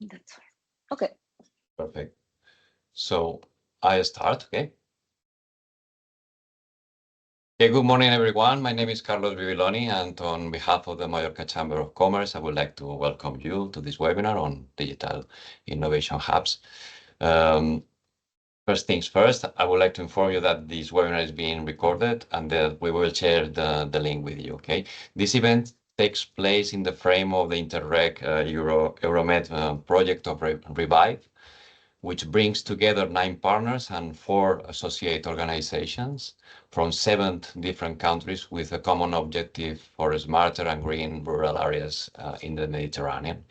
That's all. Okay. Perfect. So I start, okay? Okay, good morning, everyone. My name is Carlos Bibiloni, and on behalf of the Mallorca Chamber of Commerce, I would like to welcome you to this webinar on digital innovation hubs. First things first, I would like to inform you that this webinar is being recorded and that we will share the link with you, okay? This event takes place in the frame of the Interreg Euromed project of Revive, which brings together 9 partners and 4 associate organizations from 7 different countries with a common objective for smarter and green rural areas in the Mediterranean.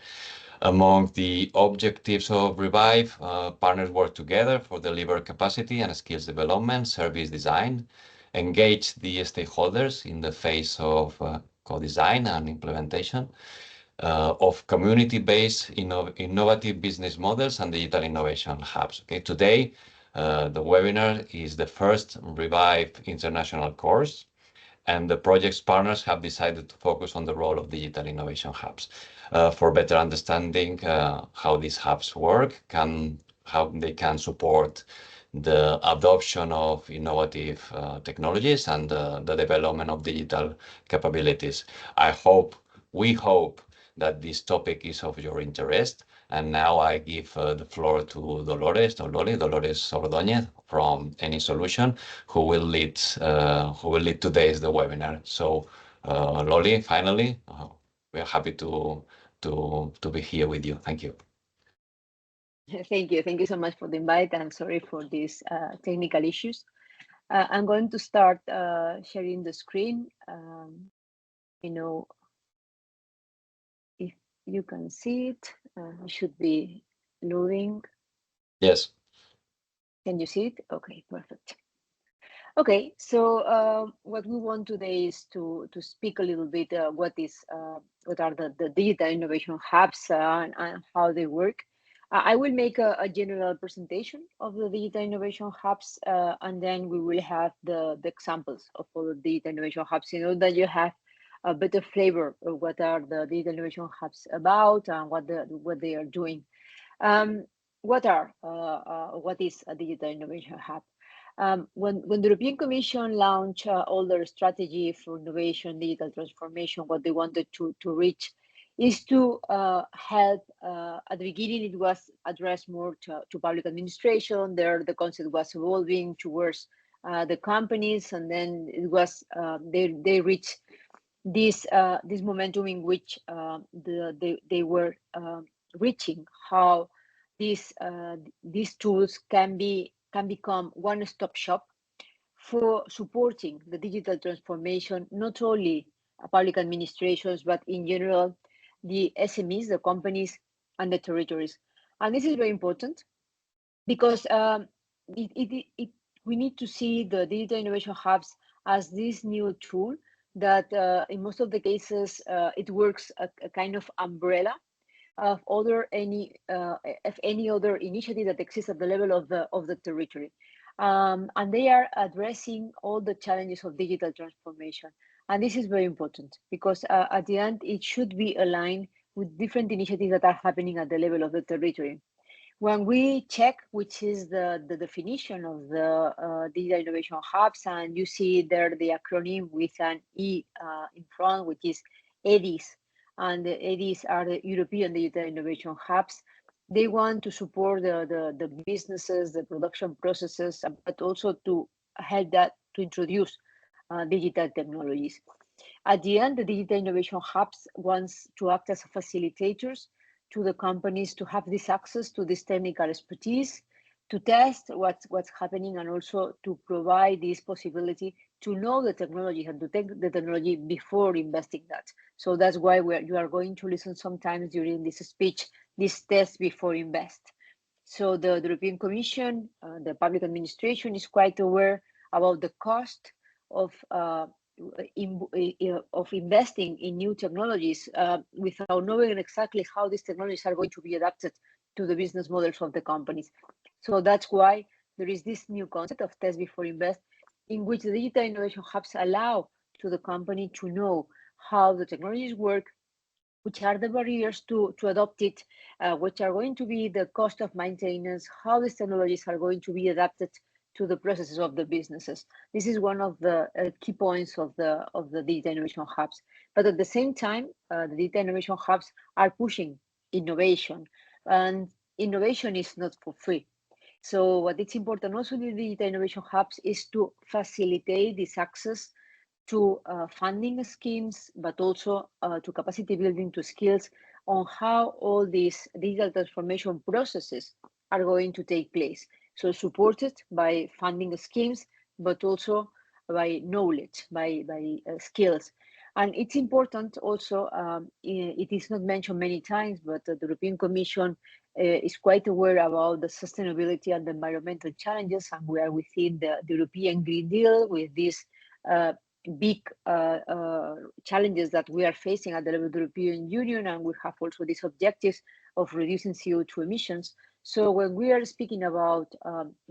Among the objectives of Revive, partners work together for deliver capacity and skills development, service design, engage the stakeholders in the phase of co-design and implementation, of community-based innovative business models and digital innovation hubs. Okay, today, the webinar is the first Revive International course, and the project's partners have decided to focus on the role of digital innovation hubs for better understanding how these hubs work, how they can support the adoption of innovative technologies and the development of digital capabilities. We hope that this topic is of your interest. And now I give the floor to Dolores Ordóñez from Any Solution, who will lead today's the webinar. So, Loli, finally, we are happy to be here with you. Thank you. Thank you. Thank you so much for the invite, and sorry for these technical issues. I'm going to start sharing the screen. If you can see it, it should be loading. Yes. Can you see it? Okay, perfect. Okay, so what we want today is to speak a little bit what are the digital innovation hubs and how they work. I will make a general presentation of the digital innovation hubs, and then we will have the examples of all the digital innovation hubs, that you have a better flavor of what are the digital innovation hubs about and what they are doing. What is a digital innovation hub? When the European Commission launched all their strategy for innovation, digital transformation, what they wanted to reach is to help. At the beginning, it was addressed more to public administration. There, the concept was evolving towards the companies, and then it was they reached this momentum in which they were reaching how these tools can become one-stop shop for supporting the digital transformation, not only public administrations, but in general, the SMEs, the companies, and the territories. And this is very important because we need to see the digital innovation hubs as this new tool that in most of the cases, it works a kind of umbrella of any other initiative that exists at the level of the territory, and they are addressing all the challenges of digital transformation. And this is very important because at the end it should be aligned with different initiatives that are happening at the level of the territory. When we check which is the definition of the digital innovation hubs, and you see there the acronym with an E in front, which is EDIs, and the EDIs are the European Digital Innovation Hubs. They want to support the businesses, the production processes, but also to help that to introduce digital technologies. At the end, the Digital Innovation Hubs wants to act as facilitators to the companies to have this access to this technical expertise, to test what's happening, and also to provide this possibility to know the technology and to take the technology before investing that. So that's why you are going to listen sometimes during this speech, this test before invest. So the European Commission, the public administration is quite aware about the cost of investing in new technologies without knowing exactly how these technologies are going to be adapted to the business models of the companies. So that's why there is this new concept of test before invest, in which the digital innovation hubs allow to the company to know how the technologies work, which are the barriers to adopt it, which are going to be the cost of maintenance, how these technologies are going to be adapted to the processes of the businesses. This is one of the key points of the digital innovation hubs. But at the same time, the digital innovation hubs are pushing innovation, and innovation is not for free. So what is important also in the digital innovation hubs is to facilitate this access to funding schemes, but also to capacity building, to skills on how all these digital transformation processes are going to take place. So supported by funding schemes, but also by knowledge, by skills. And it's important also, it is not mentioned many times, but the European Commission is quite aware about the sustainability and the environmental challenges, and we are within the European Green Deal with this big challenges that we are facing at the level of the European Union, and we have also these objectives of reducing CO2 emissions. So when we are speaking about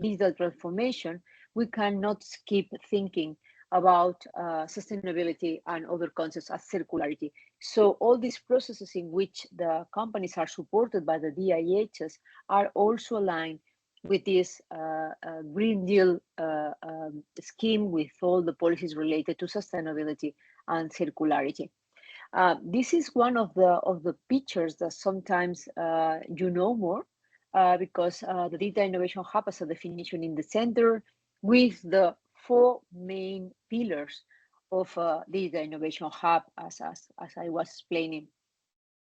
digital transformation, we cannot skip thinking about sustainability and other concepts as circularity. So all these processes in which the companies are supported by the DIHs are also aligned with this Green Deal scheme, with all the policies related to sustainability and circularity. This is one of the pictures that sometimes you know more, because the Data Innovation Hub has a definition in the center with the 4 main pillars of Data Innovation Hub, as I was explaining.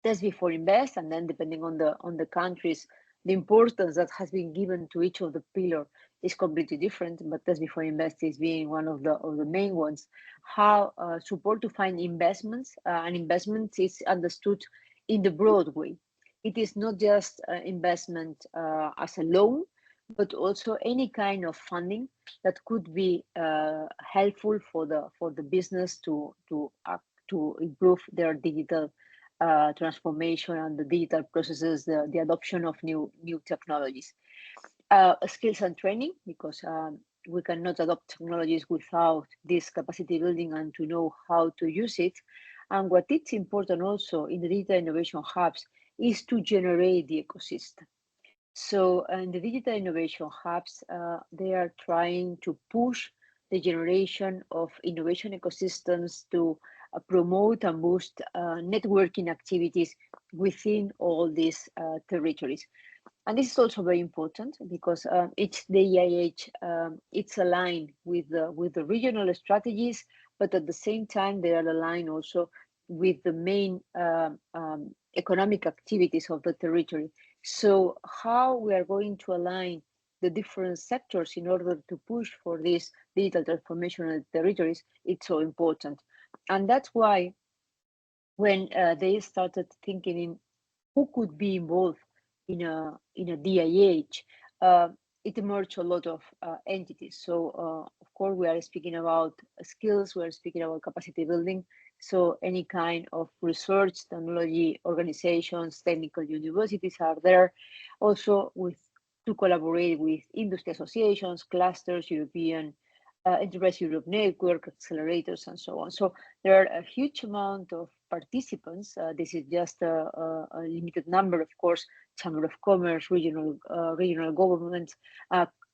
Test before invest, and then depending on the countries, the importance that has been given to each of the pillar is completely different, but test before invest is being one of the main ones. How support to find investments, and investments is understood in the broad way. It is not just investment as a loan, but also any kind of funding that could be helpful for the business to improve their digital transformation and the digital processes, the adoption of new technologies. Skills and training, because we cannot adopt technologies without this capacity building and to know how to use it. And what is important also in the digital innovation hubs is to generate the ecosystem. So in the digital innovation hubs, they are trying to push the generation of innovation ecosystems to promote and boost networking activities within all these territories. And this is also very important because each DIH it's aligned with the regional strategies, but at the same time they are aligned also with the main economic activities of the territory. So how we are going to align the different sectors in order to push for this digital transformation in the territories, it's so important. And that's why when they started thinking in who could be involved in a DIH, it emerged a lot of entities. So of course we are speaking about skills, we are speaking about capacity building. So any kind of research, technology organizations, technical universities are there. Also to collaborate with industry associations, clusters, European Enterprise Europe Network, accelerators, and so on. So there are a huge amount of participants. This is just a limited number, of course, Chamber of Commerce, regional governments,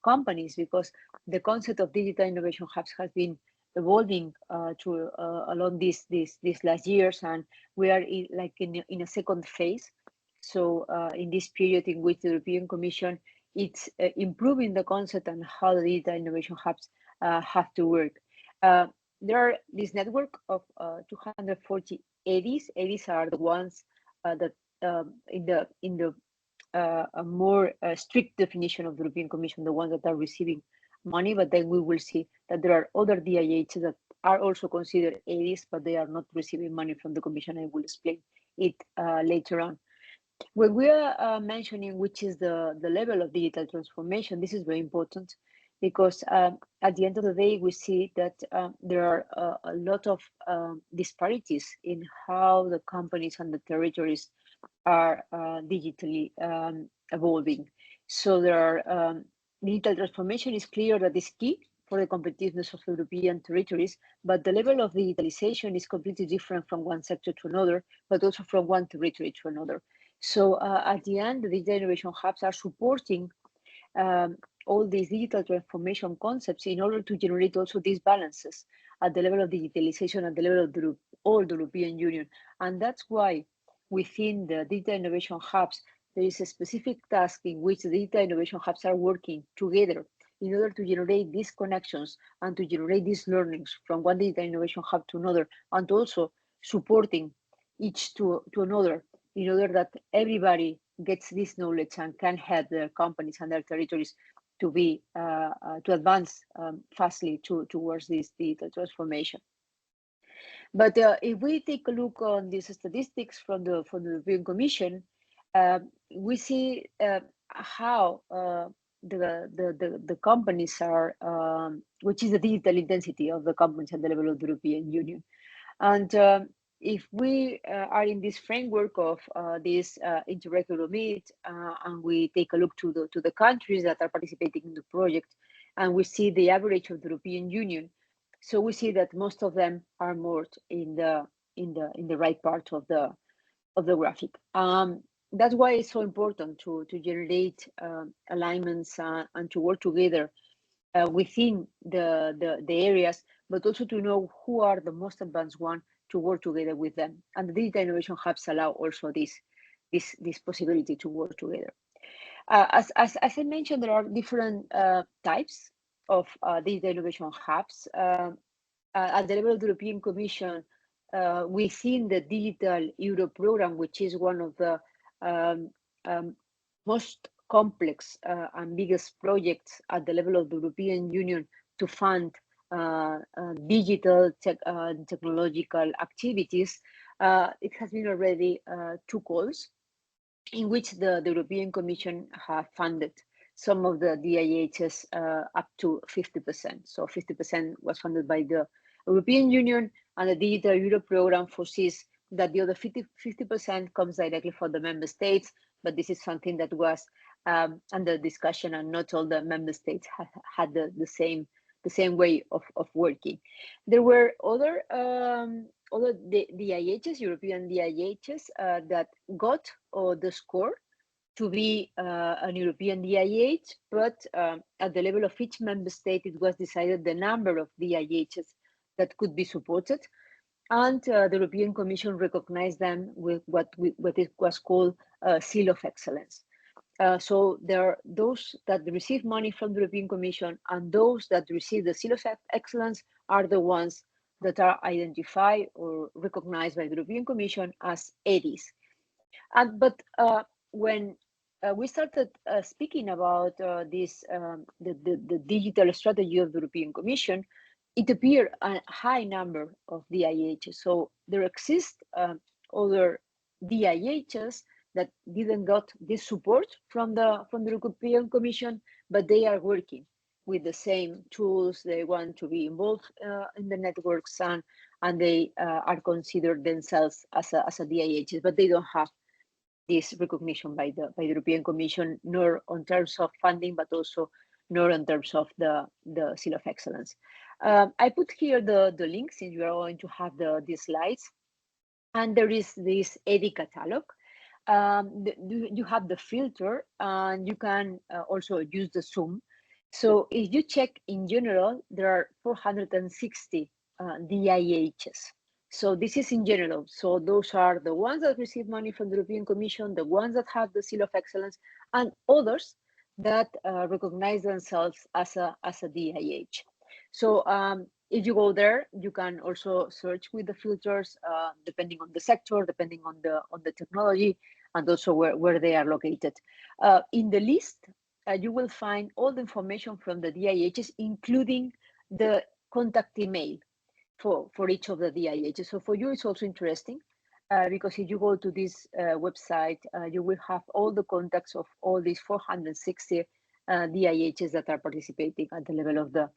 companies, because the concept of digital innovation hubs has been evolving along these last years, and we are in a second phase. So in this period in which the European Commission it's improving the concept and how the digital innovation hubs have to work. There are this network of 240 EDIs. EDIs are the ones that in the a more strict definition of the European Commission, the ones that are receiving money, but then we will see that there are other DIHs that are also considered EDIs, but they are not receiving money from the Commission. I will explain it later on. When we are mentioning which is the level of digital transformation, this is very important because at the end of the day, we see that there are a lot of disparities in how the companies and the territories are digitally evolving. So there are digital transformation is clear that is key for the competitiveness of European territories, but the level of digitalization is completely different from one sector to another, but also from one territory to another. So at the end, the digital innovation hubs are supporting all these digital transformation concepts in order to generate also these balances at the level of digitalization, at the level of all the European Union. And that's why within the digital innovation hubs, there is a specific task in which the digital innovation hubs are working together in order to generate these connections and to generate these learnings from one digital innovation hub to another, and also supporting each to another in order that everybody gets this knowledge and can help their companies and their territories to be to advance fastly towards this digital transformation. But if we take a look on these statistics from the European Commission, we see how the companies are, which is the digital intensity of the companies at the level of the European Union. And if we are in this framework of this Interreg Euromed, and we take a look to the countries that are participating in the project, and we see the average of the European Union, so we see that most of them are more in the right part of the graphic. That's why it's so important to generate alignments and to work together within the areas, but also to know who are the most advanced ones to work together with them. And the digital innovation hubs allow also this possibility to work together. As I mentioned, there are different types of digital innovation hubs. At the level of the European Commission, within the Digital Euro program, which is one of the most complex and biggest projects at the level of the European Union to fund digital technological activities, it has been already 2 calls in which the European Commission have funded some of the DIHs up to 50%. So 50% was funded by the European Union, and the Digital Euro program foresees that the other 50% comes directly from the member states, but this is something that was under discussion, and not all the member states had the same way of working. There were other DIHs, European DIHs, that got the score to be an European DIH, but at the level of each member state, it was decided the number of DIHs that could be supported, and the European Commission recognized them with what it was called a seal of excellence. So there are those that receive money from the European Commission, and those that receive the seal of excellence are the ones that are identified or recognized by the European Commission as EDIs. But when we started speaking about this, the digital strategy of the European Commission, it appeared a high number of DIHs. So there exist other DIHs that didn't got this support from the European Commission, but they are working with the same tools. They want to be involved in the networks, and they are considered themselves as a DIHs, but they don't have this recognition by the European Commission, nor in terms of funding, but also nor in terms of the seal of excellence. I put here the link, since you are going to have these slides, and there is this EDI catalog. You have the filter, and you can also use the zoom. So if you check in general, there are 460 DIHs. So this is in general. So those are the ones that receive money from the European Commission, the ones that have the seal of excellence, and others that recognize themselves as a DIH. So if you go there, you can also search with the filters depending on the sector, depending on the technology, and also where they are located. In the list, you will find all the information from the DIHs, including the contact email for each of the DIHs. So for you, it's also interesting because if you go to this website, you will have all the contacts of all these 460 DIHs that are participating at the level of the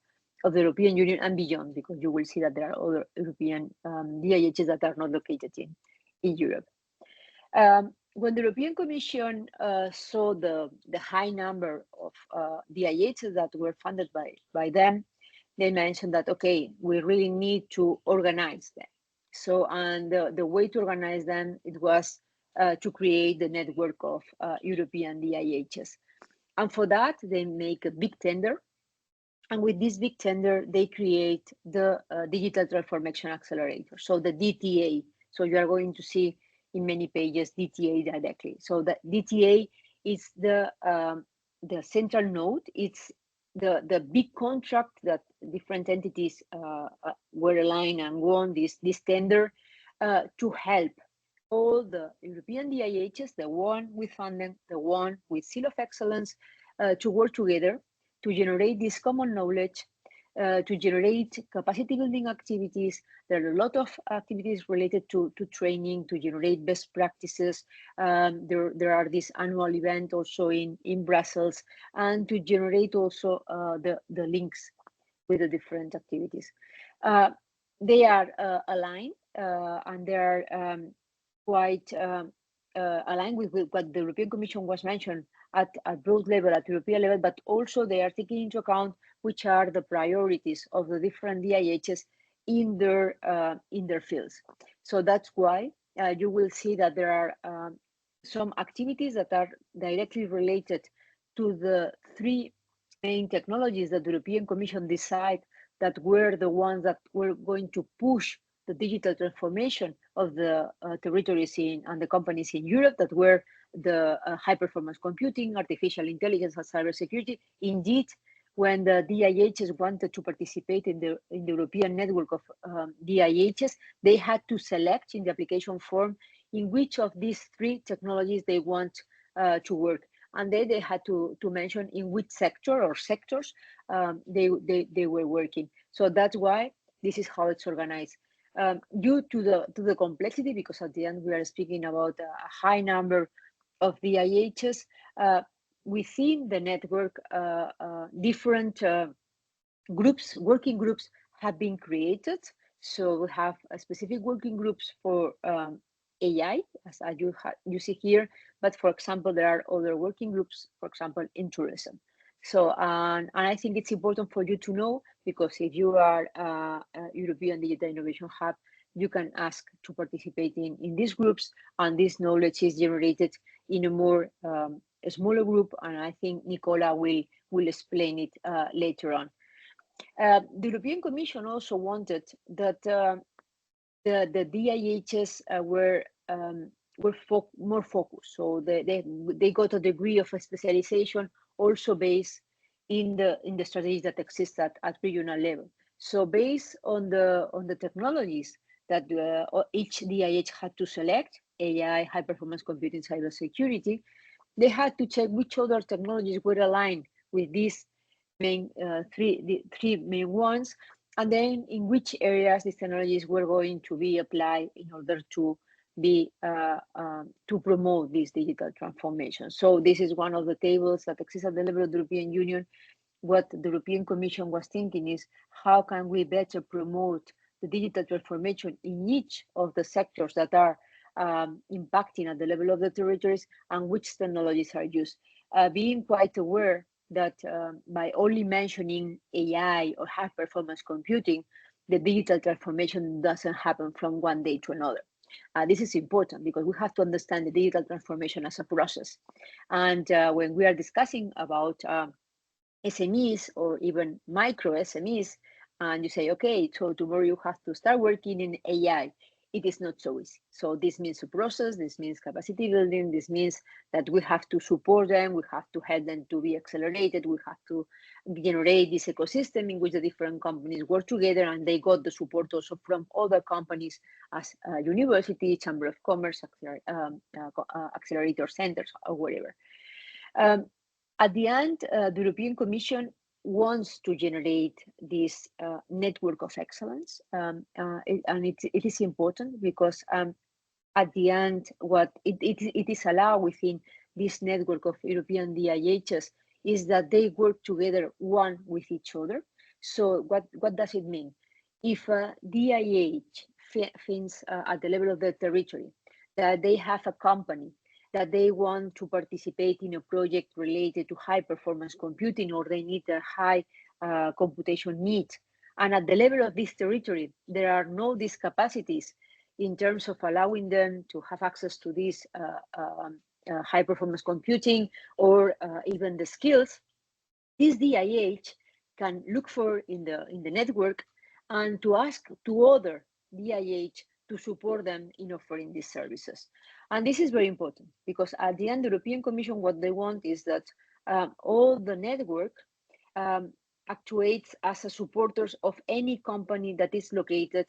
European Union and beyond, because you will see that there are other European DIHs that are not located in Europe. When the European Commission saw the high number of DIHs that were funded by them, they mentioned that, okay, we really need to organize them. So, and the way to organize them, it was to create the network of European DIHs. And for that, they make a big tender. And with this big tender, they create the Digital Transformation Accelerator, so the DTA. So you are going to see in many pages DTA directly. So the DTA is the central node. It's the big contract that different entities were aligned and won this tender to help all the European DIHs, the one with funding, the one with seal of excellence, to work together to generate this common knowledge, to generate capacity building activities. There are a lot of activities related to training, to generate best practices. There are this annual event also in Brussels, and to generate also the links with the different activities. They are aligned and they are quite aligned with what the European Commission was mentioned at broad level, at European level, but also they are taking into account which are the priorities of the different DIHs in their fields. So that's why you will see that there are some activities that are directly related to the three main technologies that the European Commission decided that were the ones that were going to push the digital transformation of the territories and the companies in Europe, that were the high performance computing, artificial intelligence, and cybersecurity. Indeed, when the DIHs wanted to participate in the European network of DIHs, they had to select in the application form in which of these three technologies they want to work. And then they had to mention in which sector or sectors they were working. So that's why this is how it's organized. Due to the complexity, because at the end we are speaking about a high number of DIHs, within the network, different groups, working groups have been created. So we have specific working groups for AI, as you see here. But for example, there are other working groups, for example, in tourism. So, and I think it's important for you to know, because if you are a European Digital Innovation Hub, you can ask to participate in these groups, and this knowledge is generated in a more a smaller group, and I think Nicola will explain it later on. The European Commission also wanted that the DIHs were more focused, so they got a degree of specialization also based in the strategies that exist at regional level. So based on the technologies that each DIH had to select, AI, high performance computing, cybersecurity, they had to check which other technologies were aligned with these main three main ones, and then in which areas these technologies were going to be applied in order to be to promote this digital transformation. So this is one of the tables that exists at the level of the European Union. What the European Commission was thinking is, how can we better promote the digital transformation in each of the sectors that are impacting at the level of the territories, and which technologies are used. Being quite aware that by only mentioning AI or high performance computing, the digital transformation doesn't happen from one day to another. This is important because we have to understand the digital transformation as a process. And when we are discussing about SMEs or even micro SMEs, and you say, okay, so tomorrow you have to start working in AI, it is not so easy. So this means a process, this means capacity building, this means that we have to support them, we have to help them to be accelerated, we have to generate this ecosystem in which the different companies work together, and they got the support also from other companies as university, chamber of commerce, accelerator centers, or whatever. At the end, the European Commission wants to generate this network of excellence, and it is important because at the end, what it is allowed within this network of European DIHs is that they work together one with each other. So what does it mean? If a DIH thinks at the level of the territory that they have a company that they want to participate in a project related to high performance computing, or they need a high computation needs. And at the level of this territory, there are no these capacities in terms of allowing them to have access to this high performance computing or even the skills. This DIH can look for in the network and to ask to other DIH to support them in offering these services. And this is very important because at the end, the European Commission, what they want is that all the network actuates as a supporters of any company that is located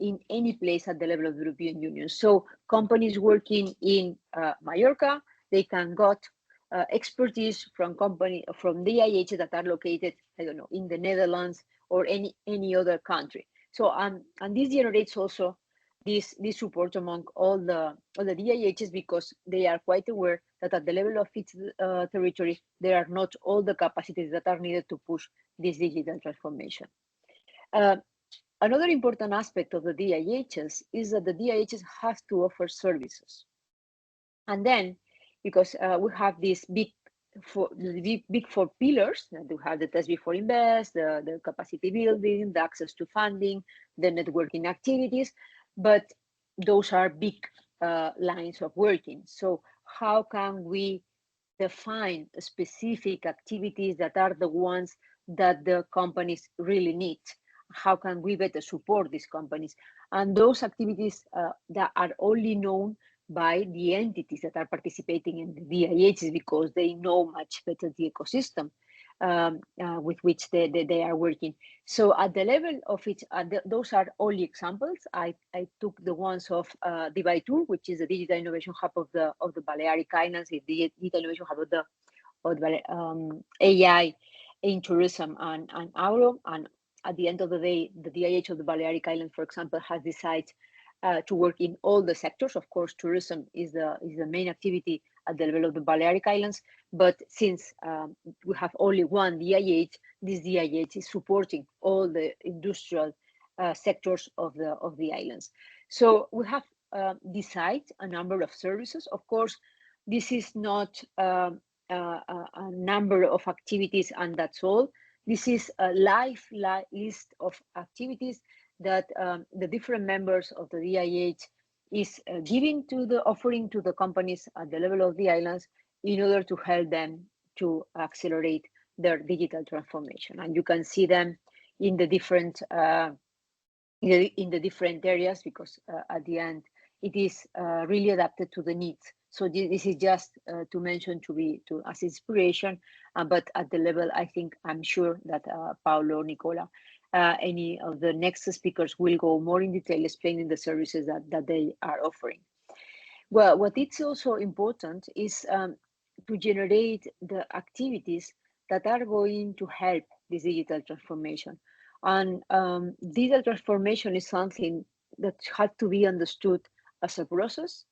in any place at the level of the European Union. So companies working in Mallorca, they can get expertise from DIH that are located, I don't know, in the Netherlands or any other country. So and this generates also this support among all the DIHs because they are quite aware that at the level of its territory, there are not all the capacities that are needed to push this digital transformation. Another important aspect of the DIHs is that the DIHs have to offer services. And then, because we have these big four pillars, we have the test before invest, the capacity building, the access to funding, the networking activities, but those are big lines of working. So how can we define specific activities that are the ones that the companies really need? How can we better support these companies? And those activities that are only known by the entities that are participating in the DIHs because they know much better the ecosystem with which they are working. So at the level of it, those are only examples. I took the ones of DIHs, which is the Digital Innovation Hub of the Balearic Islands, the Digital Innovation Hub of the AI in tourism and agro. And at the end of the day, the DIH of the Balearic Islands, for example, has decided to work in all the sectors. Of course, tourism is the main activity at the level of the Balearic Islands. But since we have only one DIH, this DIH is supporting all the industrial sectors of the islands. So we have decided a number of services. Of course, this is not a number of activities and that's all. This is a live list of activities that the different members of the DIH is offering to the companies at the level of the islands in order to help them to accelerate their digital transformation. And you can see them in the different in the different areas because at the end it is really adapted to the needs. So this is just to mention as inspiration, but at the level I'm sure that Paulo or Nicola, any of the next speakers will go more in detail explaining the services that they are offering. Well, what is also important is to generate the activities that are going to help this digital transformation. And digital transformation is something that has to be understood as a process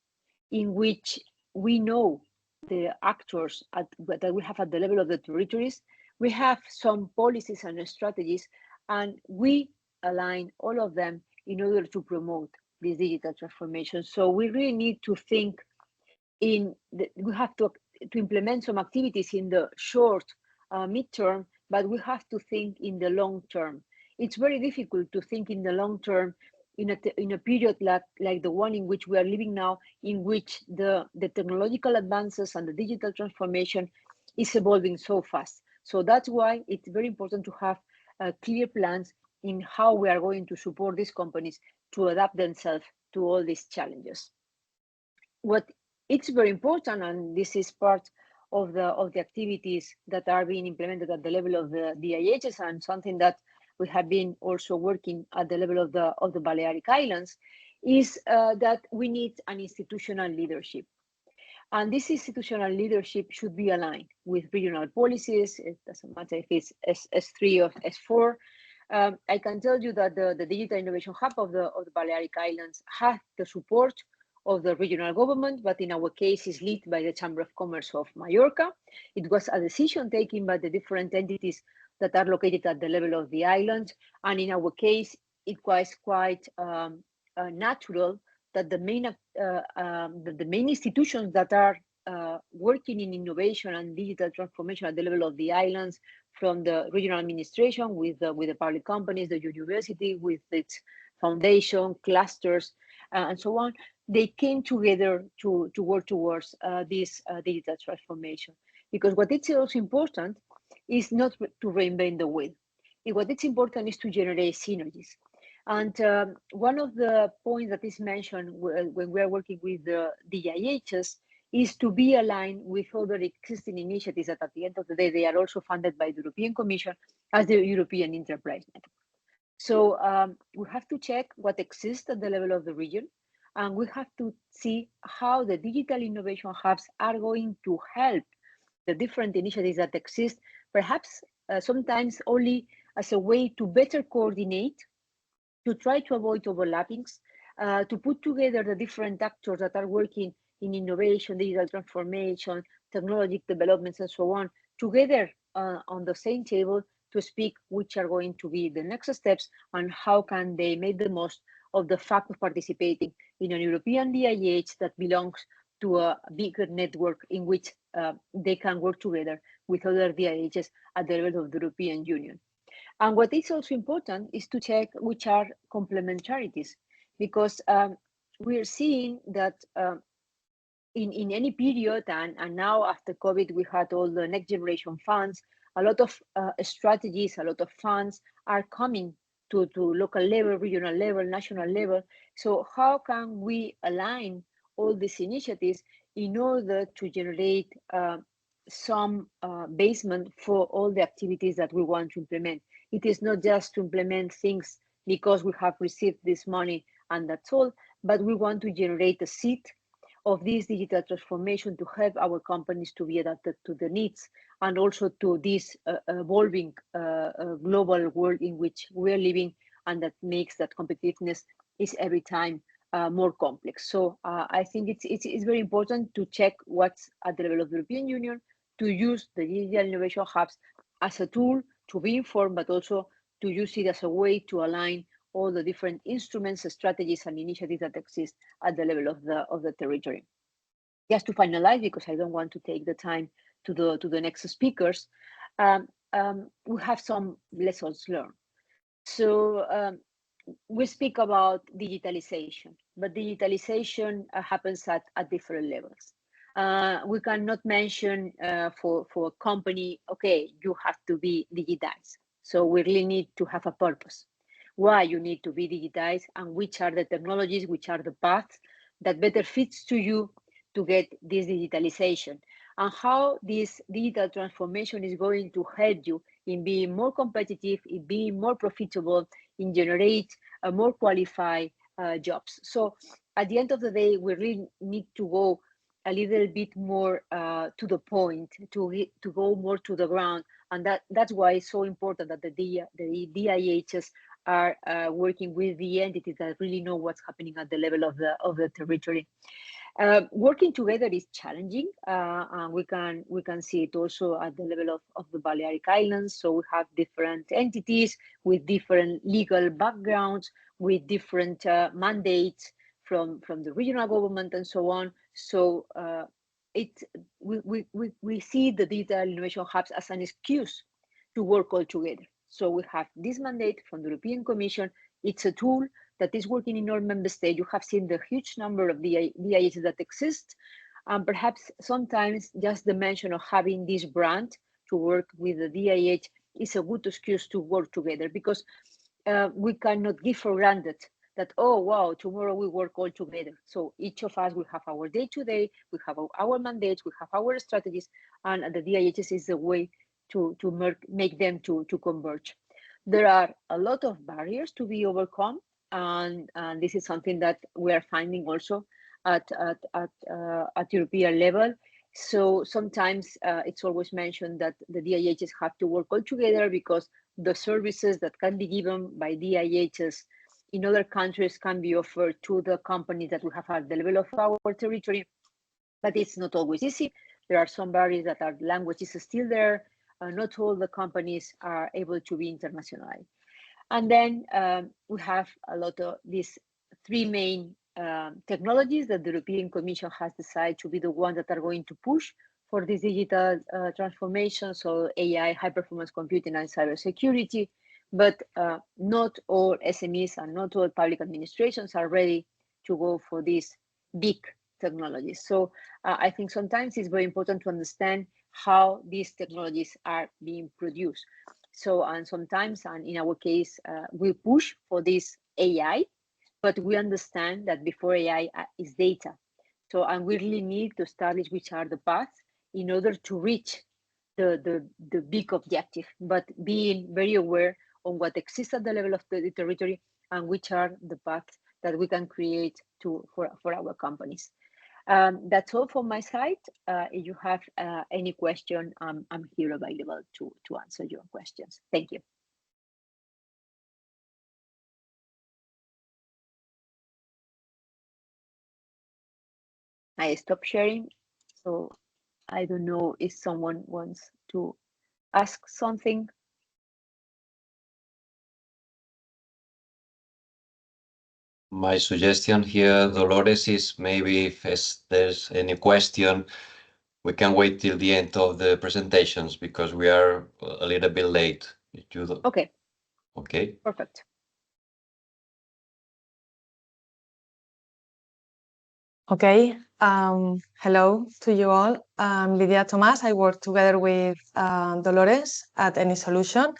in which we know the actors that we have at the level of the territories. We have some policies and strategies, and we align all of them in order to promote this digital transformation. So we really need to think we have to implement some activities in the short, midterm, but we have to think in the long term. It's very difficult to think in the long term in a period like the one in which we are living now, in which the technological advances and the digital transformation is evolving so fast. So that's why it's very important to have clear plans in how we are going to support these companies to adapt themselves to all these challenges. What it's very important, and this is part of the activities that are being implemented at the level of the DIHs, and something that we have been also working at the level of the Balearic Islands, is that we need an institutional leadership. And this institutional leadership should be aligned with regional policies. It doesn't matter if it's S3 or S4. I can tell you that the Digital Innovation Hub of the Balearic Islands has the support of the regional government, but in our case is led by the Chamber of Commerce of Mallorca. It was a decision taken by the different entities that are located at the level of the island. And in our case, it was quite natural that the main institutions that are working in innovation and digital transformation at the level of the islands, from the regional administration with the public companies, the university with its foundation, clusters, and so on. They came together to work towards this digital transformation. Because what is also important is not to reinvent the wheel. What is important is to generate synergies. And one of the points that is mentioned when we are working with the DIHs is to be aligned with other existing initiatives that at the end of the day, they are also funded by the European Commission as the European Enterprise Network. So we have to check what exists at the level of the region, and we have to see how the digital innovation hubs are going to help the different initiatives that exist, perhaps sometimes only as a way to better coordinate, to try to avoid overlappings, to put together the different actors that are working in innovation, digital transformation, technology developments, and so on, together on the same table to speak which are going to be the next steps and how can they make the most of the fact of participating in a European DIH that belongs to a bigger network in which they can work together with other DIHs at the level of the European Union. And what is also important is to check which are complementarities, because we're seeing that in any period, and now after COVID, we had all the next generation funds, a lot of strategies, a lot of funds are coming to local level, regional level, national level. So how can we align all these initiatives in order to generate some basement for all the activities that we want to implement? It is not just to implement things because we have received this money and that's all, but we want to generate a seed of this digital transformation to help our companies to be adapted to the needs and also to this evolving global world in which we're living, and that makes that competitiveness is every time more complex. So I think it's very important to check what's at the level of the European Union, to use the digital innovation hubs as a tool to be informed, but also to use it as a way to align all the different instruments, strategies, and initiatives that exist at the level of the territory. Just to finalize, because I don't want to take the time to the next speakers, we have some lessons learned. So we speak about digitalization, but digitalization happens at different levels. We cannot mention for a company, okay, you have to be digitized. So we really need to have a purpose. Why you need to be digitized, and which are the technologies, which are the paths that better fits to you to get this digitalization, and how this digital transformation is going to help you in being more competitive, in being more profitable, in generate more qualified jobs. So at the end of the day, we really need to go a little bit more to the point, to go more to the ground, and that's why it's so important that the DIHs are working with the entities that really know what's happening at the level of the territory. Working together is challenging, and we can see it also at the level of the Balearic Islands. So we have different entities with different legal backgrounds, with different mandates from the regional government and so on. So we see the digital innovation hubs as an excuse to work all together. So we have this mandate from the European Commission. It's a tool that is working in all member states. You have seen the huge number of DIHs that exist. And perhaps sometimes just the mention of having this brand to work with the DIH is a good excuse to work together, because we cannot give for granted that, oh, wow, tomorrow we work all together. So each of us will have our day-to-day, we have our mandates, we have our strategies, and the DIHs is the way to make them to converge. There are a lot of barriers to be overcome, and this is something that we are finding also at European level. So sometimes it's always mentioned that the DIHs have to work all together because the services that can be given by DIHs in other countries can be offered to the companies that we have at the level of our territory, but it's not always easy. There are some barriers that our language is still there. Not all the companies are able to be internationalized. And then we have a lot of these three main technologies that the European Commission has decided to be the ones that are going to push for this digital transformation, so AI, high performance computing, and cybersecurity. But not all SMEs and not all public administrations are ready to go for these big technologies. So I think sometimes it's very important to understand how these technologies are being produced. So, and sometimes, and in our case, we push for this AI, but we understand that before AI is data. So, and we really need to establish which are the paths in order to reach the big objective, but being very aware on what exists at the level of the territory and which are the paths that we can create for our companies. That's all from my side. If you have any question, I'm here available to answer your questions. Thank you. I stop sharing, so I don't know if someone wants to ask something. My suggestion here, Dolores, is maybe if there's any question, we can wait till the end of the presentations because we are a little bit late. Okay. Okay. Perfect. Okay. Hello to you all. I'm Lydia Tomás. I work together with Dolores at Any Solution.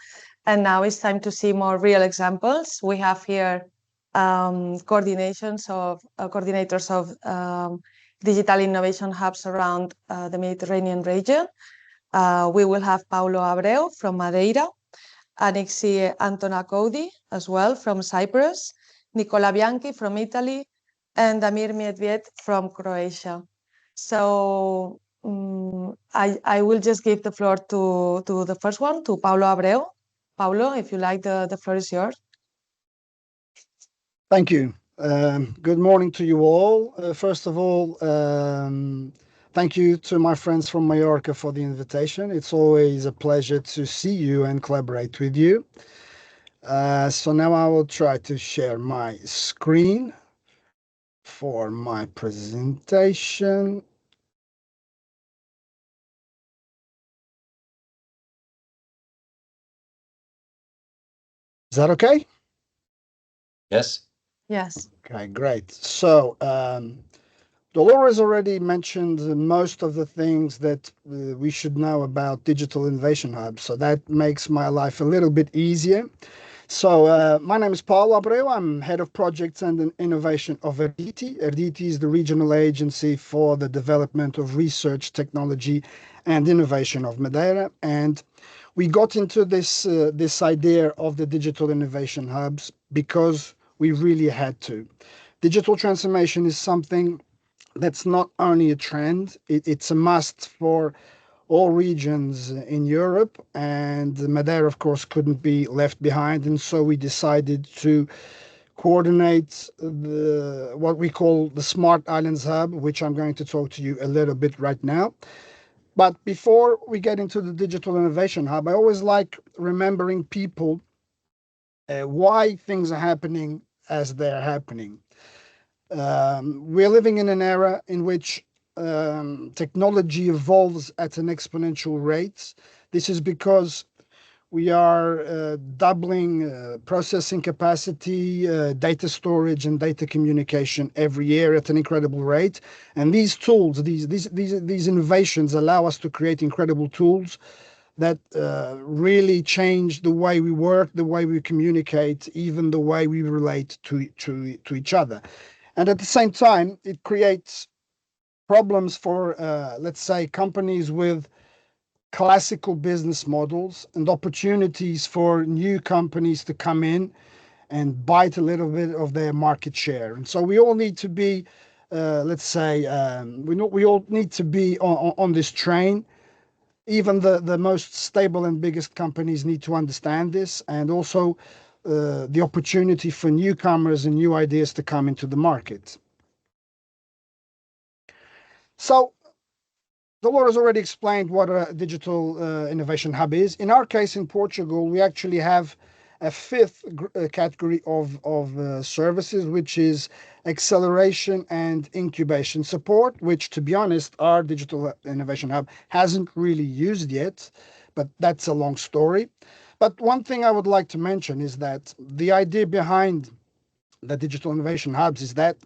And now it's time to see more real examples. We have here coordinators of digital innovation hubs around the Mediterranean region. We will have Paulo Abreu from Madeira, Anixi Antonacodi as well from Cyprus, Nicola Bianchi from Italy, and Damir Medved from Croatia. So I will just give the floor to the first one, to Paulo Abreu. Paulo, if you like, the floor is yours. Thank you. Good morning to you all. First of all, thank you to my friends from Mallorca for the invitation. It's always a pleasure to see you and collaborate with you. So now I will try to share my screen for my presentation. Is that okay? Yes. Yes. Okay, great. So Dolores already mentioned most of the things that we should know about Digital Innovation Hub, so that makes my life a little bit easier. So my name is Paulo Abreu. I'm head of projects and innovation of Erditi. Erditi is the regional agency for the development of research, technology, and innovation of Madeira. And we got into this idea of the digital innovation hubs because we really had to. Digital transformation is something that's not only a trend, it's a must for all regions in Europe, and Madeira, of course, couldn't be left behind. And so we decided to coordinate what we call the Smart Islands Hub, which I'm going to talk to you a little bit right now. But before we get into the Digital Innovation Hub, I always like remembering people why things are happening as they're happening. We're living in an era in which technology evolves at an exponential rate. This is because we are doubling processing capacity, data storage, and data communication every year at an incredible rate. And these tools, these innovations allow us to create incredible tools that really change the way we work, the way we communicate, even the way we relate to each other. And at the same time, it creates problems for, let's say, companies with classical business models and opportunities for new companies to come in and bite a little bit of their market share. And so we all need to be, let's say, we all need to be on this train. Even the most stable and biggest companies need to understand this, and also the opportunity for newcomers and new ideas to come into the market. So Dolores already explained what a digital innovation hub is. In our case, in Portugal, we actually have a fifth category of services, which is acceleration and incubation support, which, to be honest, our Digital Innovation Hub hasn't really used yet, but that's a long story. But one thing I would like to mention is that the idea behind the Digital Innovation Hubs is that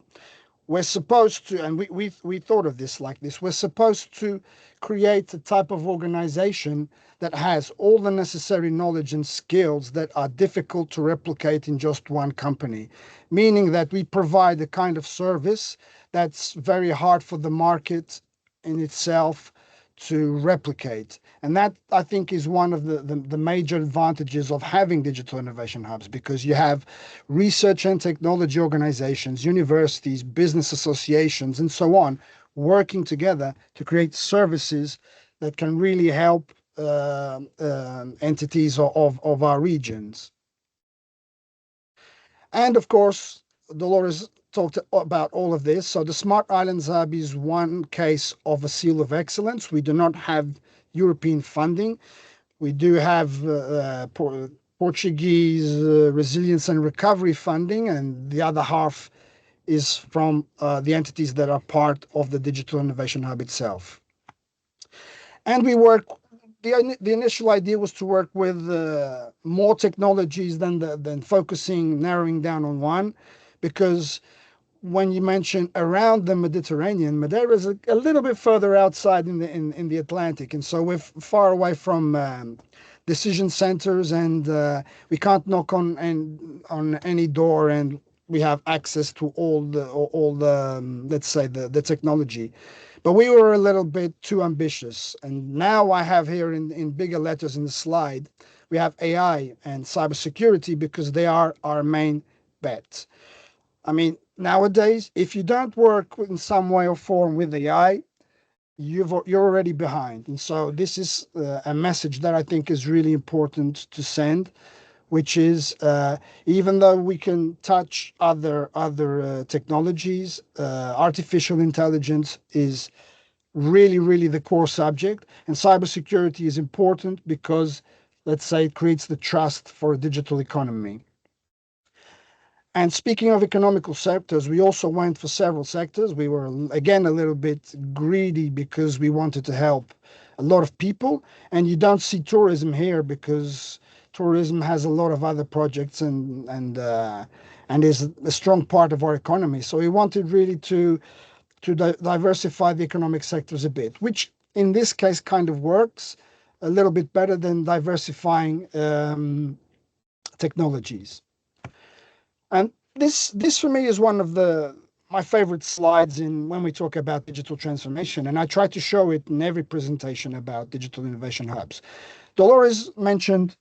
we're supposed to, and we thought of this like this, we're supposed to create a type of organization that has all the necessary knowledge and skills that are difficult to replicate in just one company, meaning that we provide a kind of service that's very hard for the market in itself to replicate. And that, I think, is one of the major advantages of having digital innovation hubs, because you have research and technology organizations, universities, business associations, and so on, working together to create services that can really help entities of our regions. And of course, Dolores talked about all of this. So the Smart Islands Hub is one case of a seal of excellence. We do not have European funding. We do have Portuguese resilience and recovery funding, and the other half is from the entities that are part of the Digital Innovation Hub itself. And we work, the initial idea was to work with more technologies than focusing, narrowing down on one, because when you mention around the Mediterranean, Madeira is a little bit further outside in the Atlantic, and so we're far away from decision centers, and we can't knock on any door, and we have access to all the let's say the technology. But we were a little bit too ambitious, and now I have here in bigger letters in the slide, we have AI and cybersecurity, because they are our main bet. I mean, nowadays, if you don't work in some way or form with AI, you're already behind. And so this is a message that I think is really important to send, which is even though we can touch other technologies, artificial intelligence is really the core subject, and cybersecurity is important because, let's say, it creates the trust for a digital economy. And speaking of economical sectors, we also went for several sectors. We were, again, a little bit greedy because we wanted to help a lot of people. And you don't see tourism here because tourism has a lot of other projects and is a strong part of our economy. So we wanted really to diversify the economic sectors a bit, which in this case kind of works a little bit better than diversifying technologies. And this for me is one of my favorite slides when we talk about digital transformation, and I try to show it in every presentation about digital innovation hubs. Dolores mentioned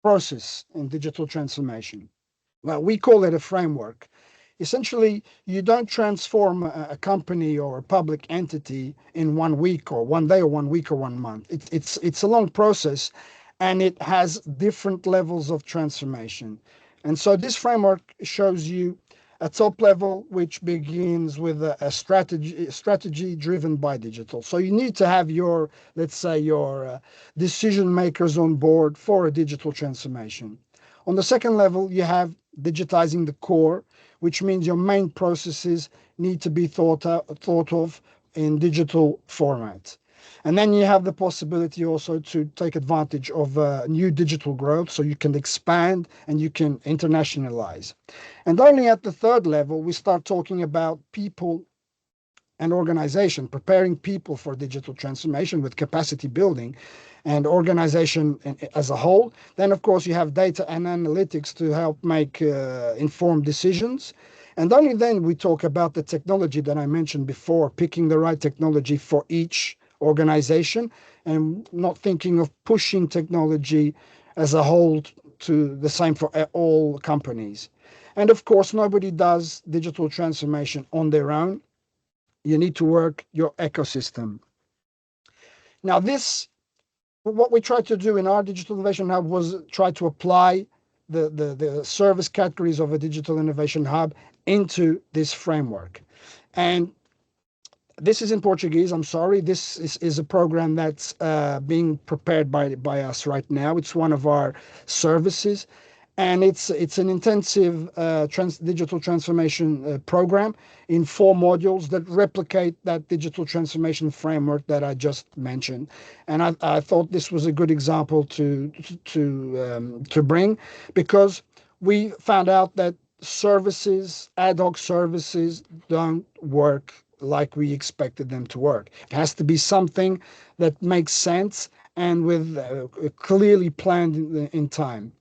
process in digital transformation. Well, we call it a framework. Essentially, you don't transform a company or a public entity in 1 week or 1 day or 1 week or 1 month. It's a long process, and it has different levels of transformation. And so this framework shows you a top level, which begins with a strategy driven by digital. So you need to have your, let's say, your decision makers on board for a digital transformation. On the second level, you have digitizing the core, which means your main processes need to be thought of in digital format. And then you have the possibility also to take advantage of new digital growth, so you can expand and you can internationalize. And only at the third level, we start talking about people and organization, preparing people for digital transformation with capacity building and organization as a whole. Then, of course, you have data and analytics to help make informed decisions. And only then we talk about the technology that I mentioned before, picking the right technology for each organization and not thinking of pushing technology as a whole to the same for all companies. And of course, nobody does digital transformation on their own. You need to work your ecosystem. Now, what we tried to do in our Digital Innovation Hub was try to apply the service categories of a Digital Innovation Hub into this framework. And this is in Portuguese, I'm sorry. This is a program that's being prepared by us right now. It's one of our services. And it's an intensive digital transformation program in 4 modules that replicate that digital transformation framework that I just mentioned. And I thought this was a good example to bring, because we found out that services, ad hoc services, don't work like we expected them to work. It has to be something that makes sense and with clearly planned in time.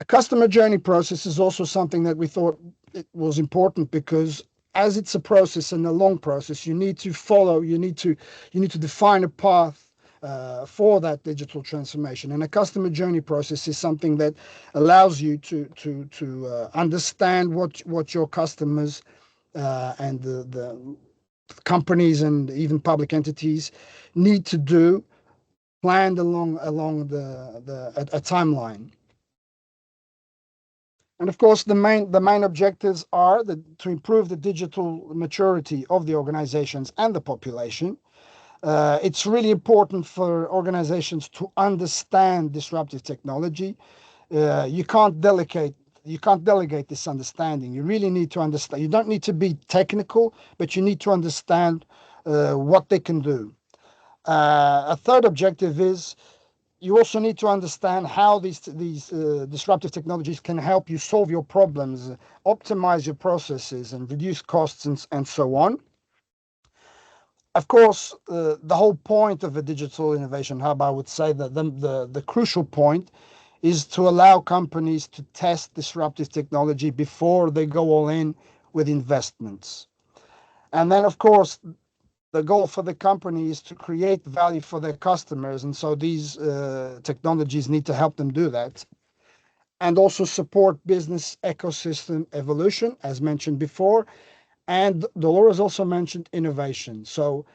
A customer journey process is also something that we thought it was important, because as it's a process and a long process, you need to follow, you need to define a path for that digital transformation. And a customer journey process is something that allows you to understand what your customers and the companies and even public entities need to do, planned along a timeline. And of course, the main objectives are to improve the digital maturity of the organizations and the population. It's really important for organizations to understand disruptive technology. You can't delegate this understanding. You really need to understand. You don't need to be technical, but you need to understand what they can do. A third objective is you also need to understand how these disruptive technologies can help you solve your problems, optimize your processes, and reduce costs, and so on. Of course, the whole point of a digital innovation hub, I would say that the crucial point is to allow companies to test disruptive technology before they go all in with investments. And then, of course, the goal for the company is to create value for their customers, and so these technologies need to help them do that. And also support business ecosystem evolution, as mentioned before. And Dolores also mentioned innovation. So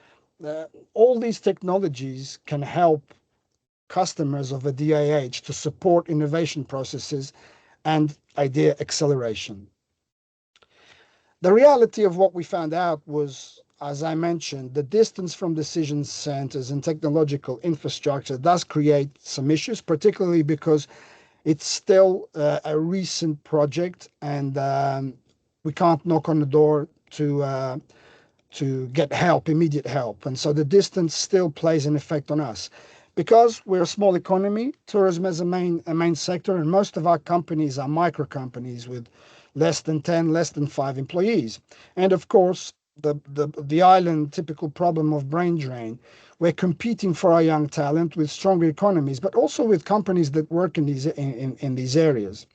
all these technologies can help customers of a DIH to support innovation processes and idea acceleration. The reality of what we found out was, as I mentioned, the distance from decision centers and technological infrastructure does create some issues, particularly because it's still a recent project, and we can't knock on the door to get help, immediate help. And so the distance still plays an effect on us. Because we're a small economy, tourism is a main sector, and most of our companies are micro companies with less than 10, less than 5 employees. And of course, the island typical problem of brain drain. We're competing for our young talent with stronger economies, but also with companies that work in these areas.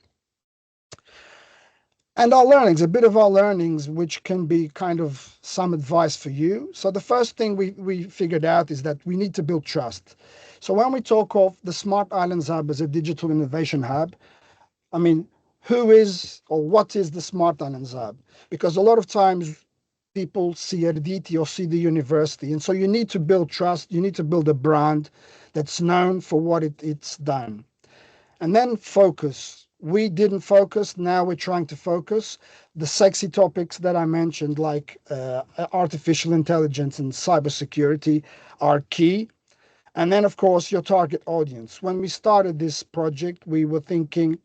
And our learnings, a bit of our learnings, which can be kind of some advice for you. So the first thing we figured out is that we need to build trust. So when we talk of the Smart Islands Hub as a digital innovation hub, I mean, who is or what is the Smart Islands Hub? Because a lot of times people see Erditi or see the university, and so you need to build trust. You need to build a brand that's known for what it's done. And then focus. We didn't focus. Now we're trying to focus. The sexy topics that I mentioned, like artificial intelligence and cybersecurity, are key. And then, of course, your target audience. When we started this project, we were thinking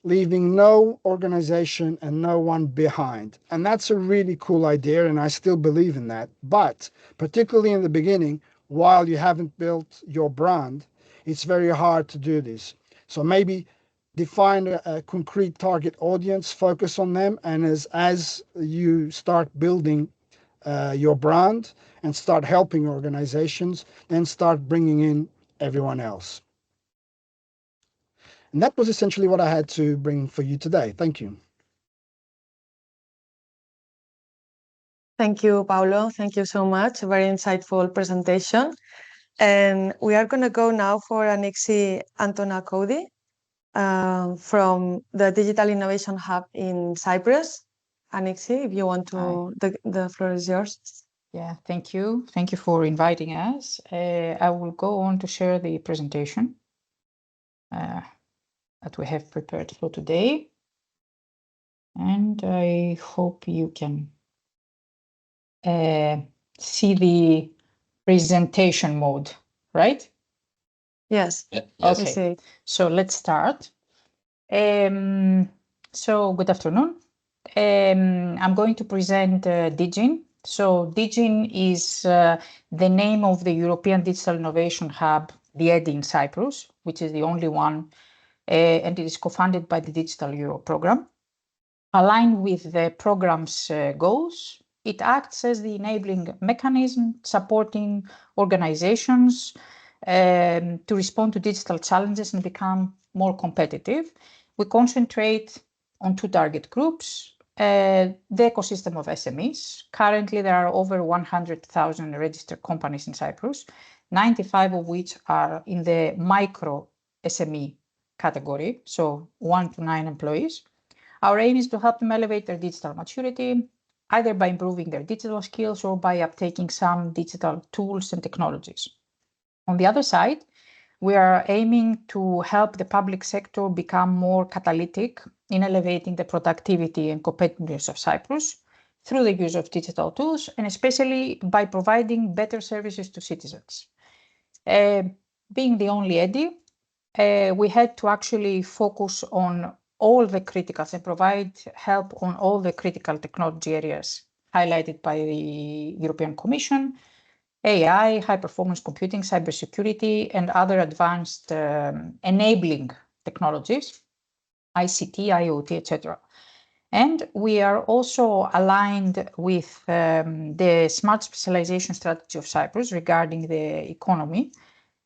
leaving no organization and no one behind. And that's a really cool idea, and I still believe in that. But particularly in the beginning, while you haven't built your brand, it's very hard to do this. So maybe define a concrete target audience, focus on them, and as you start building your brand and start helping organizations, then start bringing in everyone else. And that was essentially what I had to bring for you today. Thank you. Thank you, Paulo. Thank you so much. A very insightful presentation. And we are going to go now for Anixi Antonakodi from the Digital Innovation Hub in Cyprus. Anixi, if you want to, the floor is yours. Yeah, thank you. Thank you for inviting us. I will go on to share the presentation that we have prepared for today. And I hope you can see the presentation mode, right? Yes. Yes. Okay. See. So let's start. So good afternoon. I'm going to present DIGIN. So DIGIN is the name of the European Digital Innovation Hub, DIHs in Cyprus, which is the only one, and it is co-funded by the Digital Euro program. Aligned with the program's goals, it acts as the enabling mechanism supporting organizations to respond to digital challenges and become more competitive. We concentrate on two target groups, the ecosystem of SMEs. Currently, there are over 100,000 registered companies in Cyprus, 95 of which are in the micro SME category, so 1 to 9 employees. Our aim is to help them elevate their digital maturity, either by improving their digital skills or by uptaking some digital tools and technologies. On the other side, we are aiming to help the public sector become more catalytic in elevating the productivity and competitiveness of Cyprus through the use of digital tools, and especially by providing better services to citizens. Being the only EDI, we had to actually focus on all the criticals and provide help on all the critical technology areas highlighted by the European Commission: AI, high-performance computing, cybersecurity, and other advanced enabling technologies, ICT, IoT, etc. And we are also aligned with the smart specialization strategy of Cyprus regarding the economy.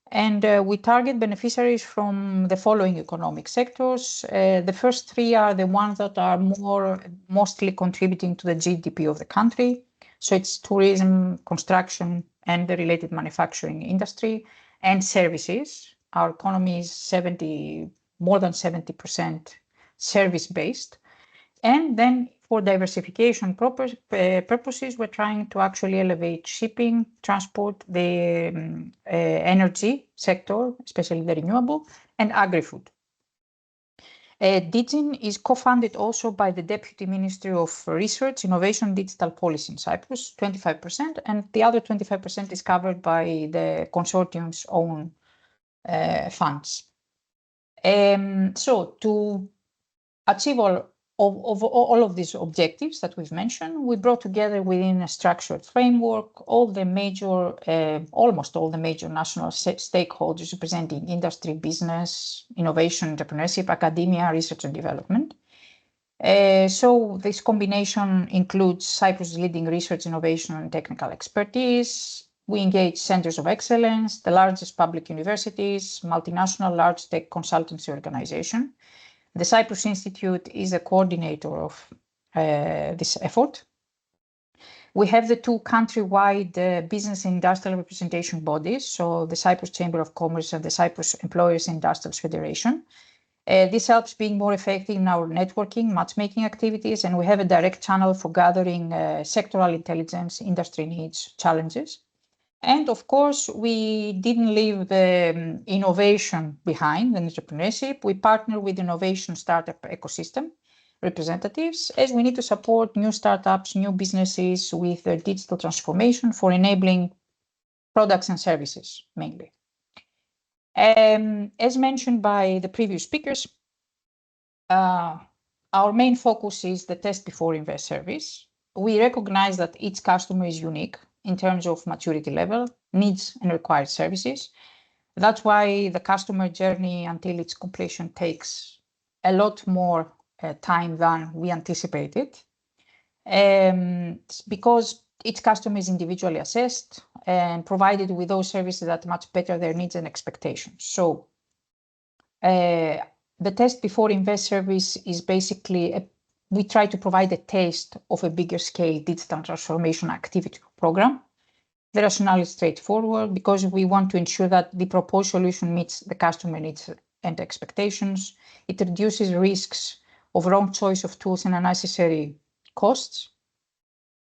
And we target beneficiaries from the following economic sectors. The first three are the ones that are mostly contributing to the GDP of the country. So it's tourism, construction, and the related manufacturing industry and services. Our economy is more than 70% service-based. And then for diversification purposes, we're trying to actually elevate shipping, transport, the energy sector, especially the renewable, and agri-food. DIGIN is co-funded also by the Deputy Ministry of Research, Innovation, and Digital Policy in Cyprus, 25%, and the other 25% is covered by the consortium's own funds. So to achieve all of these objectives that we've mentioned, we brought together within a structured framework almost all the major national stakeholders representing industry, business, innovation, entrepreneurship, academia, research and development. So this combination includes Cyprus' leading research, innovation and technical expertise. We engage centers of excellence, the largest public universities, multinational large tech consultancy organization. The Cyprus Institute is a coordinator of this effort. We have the two countrywide business and industrial representation bodies, so the Cyprus Chamber of Commerce and the Cyprus Employers and Industrials Federation. This helps being more effective in our networking, matchmaking activities, and we have a direct channel for gathering sectoral intelligence, industry needs, challenges. And of course, we didn't leave the innovation behind and entrepreneurship. We partner with innovation startup ecosystem representatives, as we need to support new startups, new businesses with their digital transformation for enabling products and services mainly. As mentioned by the previous speakers, our main focus is the test before invest service. We recognize that each customer is unique in terms of maturity level, needs and required services. That's why the customer journey until its completion takes a lot more time than we anticipated, because each customer is individually assessed and provided with those services that match better their needs and expectations. So the test before invest service is basically we try to provide a taste of a bigger scale digital transformation activity program. The rationale is straightforward because we want to ensure that the proposed solution meets the customer needs and expectations. It reduces risks of wrong choice of tools and unnecessary costs,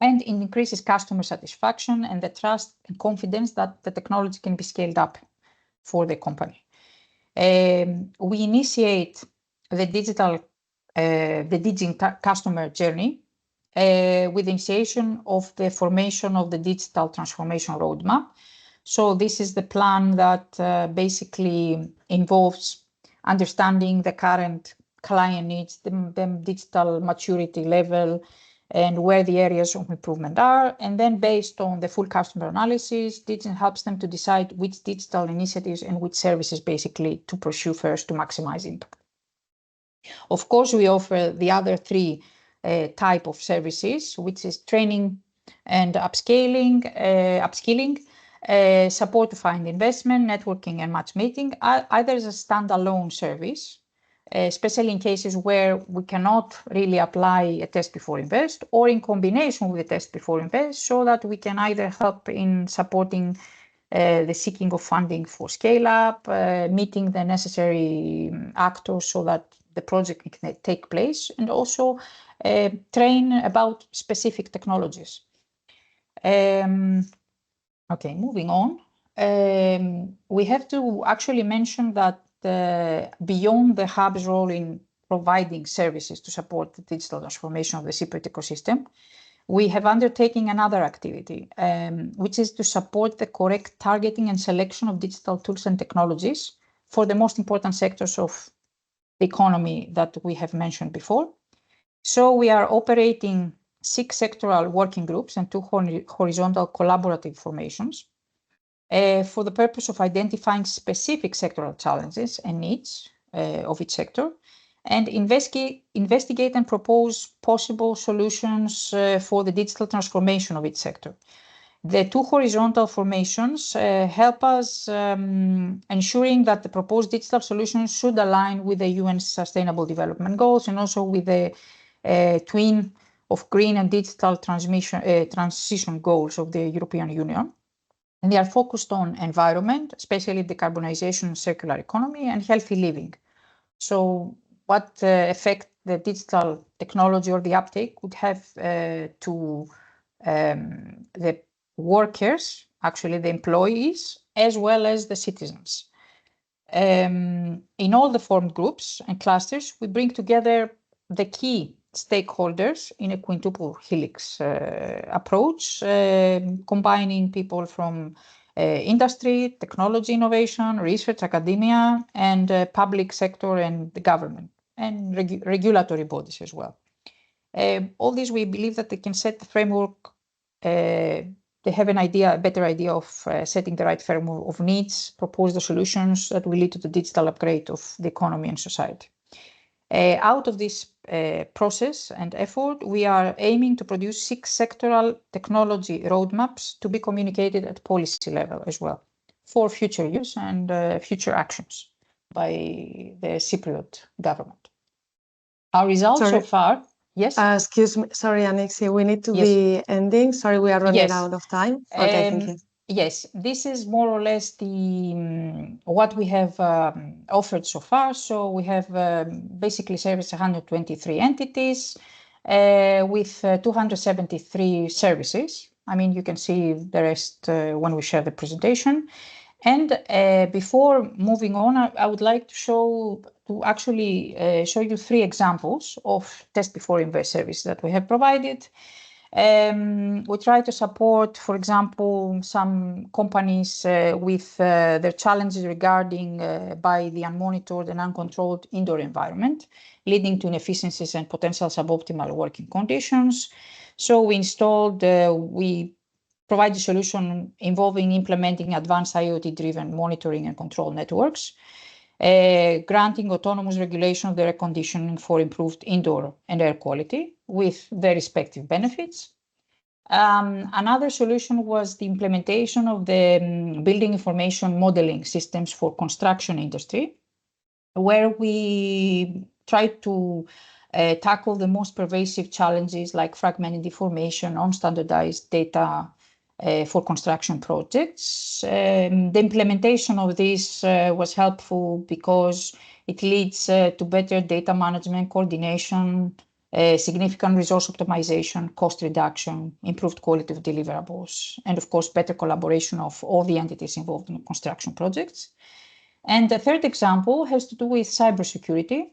and it increases customer satisfaction and the trust and confidence that the technology can be scaled up for the company. We initiate the digital customer journey with initiation of the formation of the digital transformation roadmap. So this is the plan that basically involves understanding the current client needs, the digital maturity level, and where the areas of improvement are. And then based on the full customer analysis, Digin helps them to decide which digital initiatives and which services basically to pursue first to maximize impact. Of course, we offer the other three type of services, which is training and upskilling, support to find investment, networking, and matchmaking, either as a standalone service, especially in cases where we cannot really apply a test before invest, or in combination with a test before invest, so that we can either help in supporting the seeking of funding for scale up, meeting the necessary actors so that the project can take place, and also train about specific technologies. Okay, moving on. We have to actually mention that beyond the hub's role in providing services to support the digital transformation of the separate ecosystem, we have undertaken another activity, which is to support the correct targeting and selection of digital tools and technologies for the most important sectors of the economy that we have mentioned before. So we are operating 6 sectoral working groups and 2 horizontal collaborative formations for the purpose of identifying specific sectoral challenges and needs of each sector, and investigate and propose possible solutions for the digital transformation of each sector. The 2 horizontal formations help us ensuring that the proposed digital solutions should align with the UN Sustainable Development Goals and also with the twin of green and digital transition goals of the European Union. And they are focused on environment, especially decarbonization, circular economy, and healthy living. So what effect the digital technology or the uptake would have to the workers, actually the employees, as well as the citizens. In all the formed groups and clusters, we bring together the key stakeholders in a quintuple helix approach, combining people from industry, technology innovation, research, academia, and public sector and the government, and regulatory bodies as well. All these, we believe that they can set the framework, they have a better idea of setting the right framework of needs, propose the solutions that will lead to the digital upgrade of the economy and society. Out of this process and effort, we are aiming to produce 6 sectoral technology roadmaps to be communicated at policy level as well for future use and future actions by the Cypriot government. Our results so far, yes? Excuse me, sorry, Anixi, we need to be ending. Sorry, we are running out of time. Okay, thank you. Yes, this is more or less the what we have offered so far. So we have basically serviced 123 entities with 273 services. I mean, you can see the rest when we share the presentation. And before moving on, I would like to show you 3 examples of test before invest service that we have provided. We try to support, for example, some companies with their challenges regarding by the unmonitored and uncontrolled indoor environment, leading to inefficiencies and potential suboptimal working conditions. So we provide a solution involving implementing advanced IoT-driven monitoring and control networks, granting autonomous regulation of the air conditioning for improved indoor and air quality with their respective benefits. Another solution was the implementation of the building information modeling systems for construction industry, where we tried to tackle the most pervasive challenges like fragmented information, unstandardized data for construction projects. The implementation of this was helpful because it leads to better data management, coordination, significant resource optimization, cost reduction, improved quality of deliverables, and of course, better collaboration of all the entities involved in construction projects. And the third example has to do with cybersecurity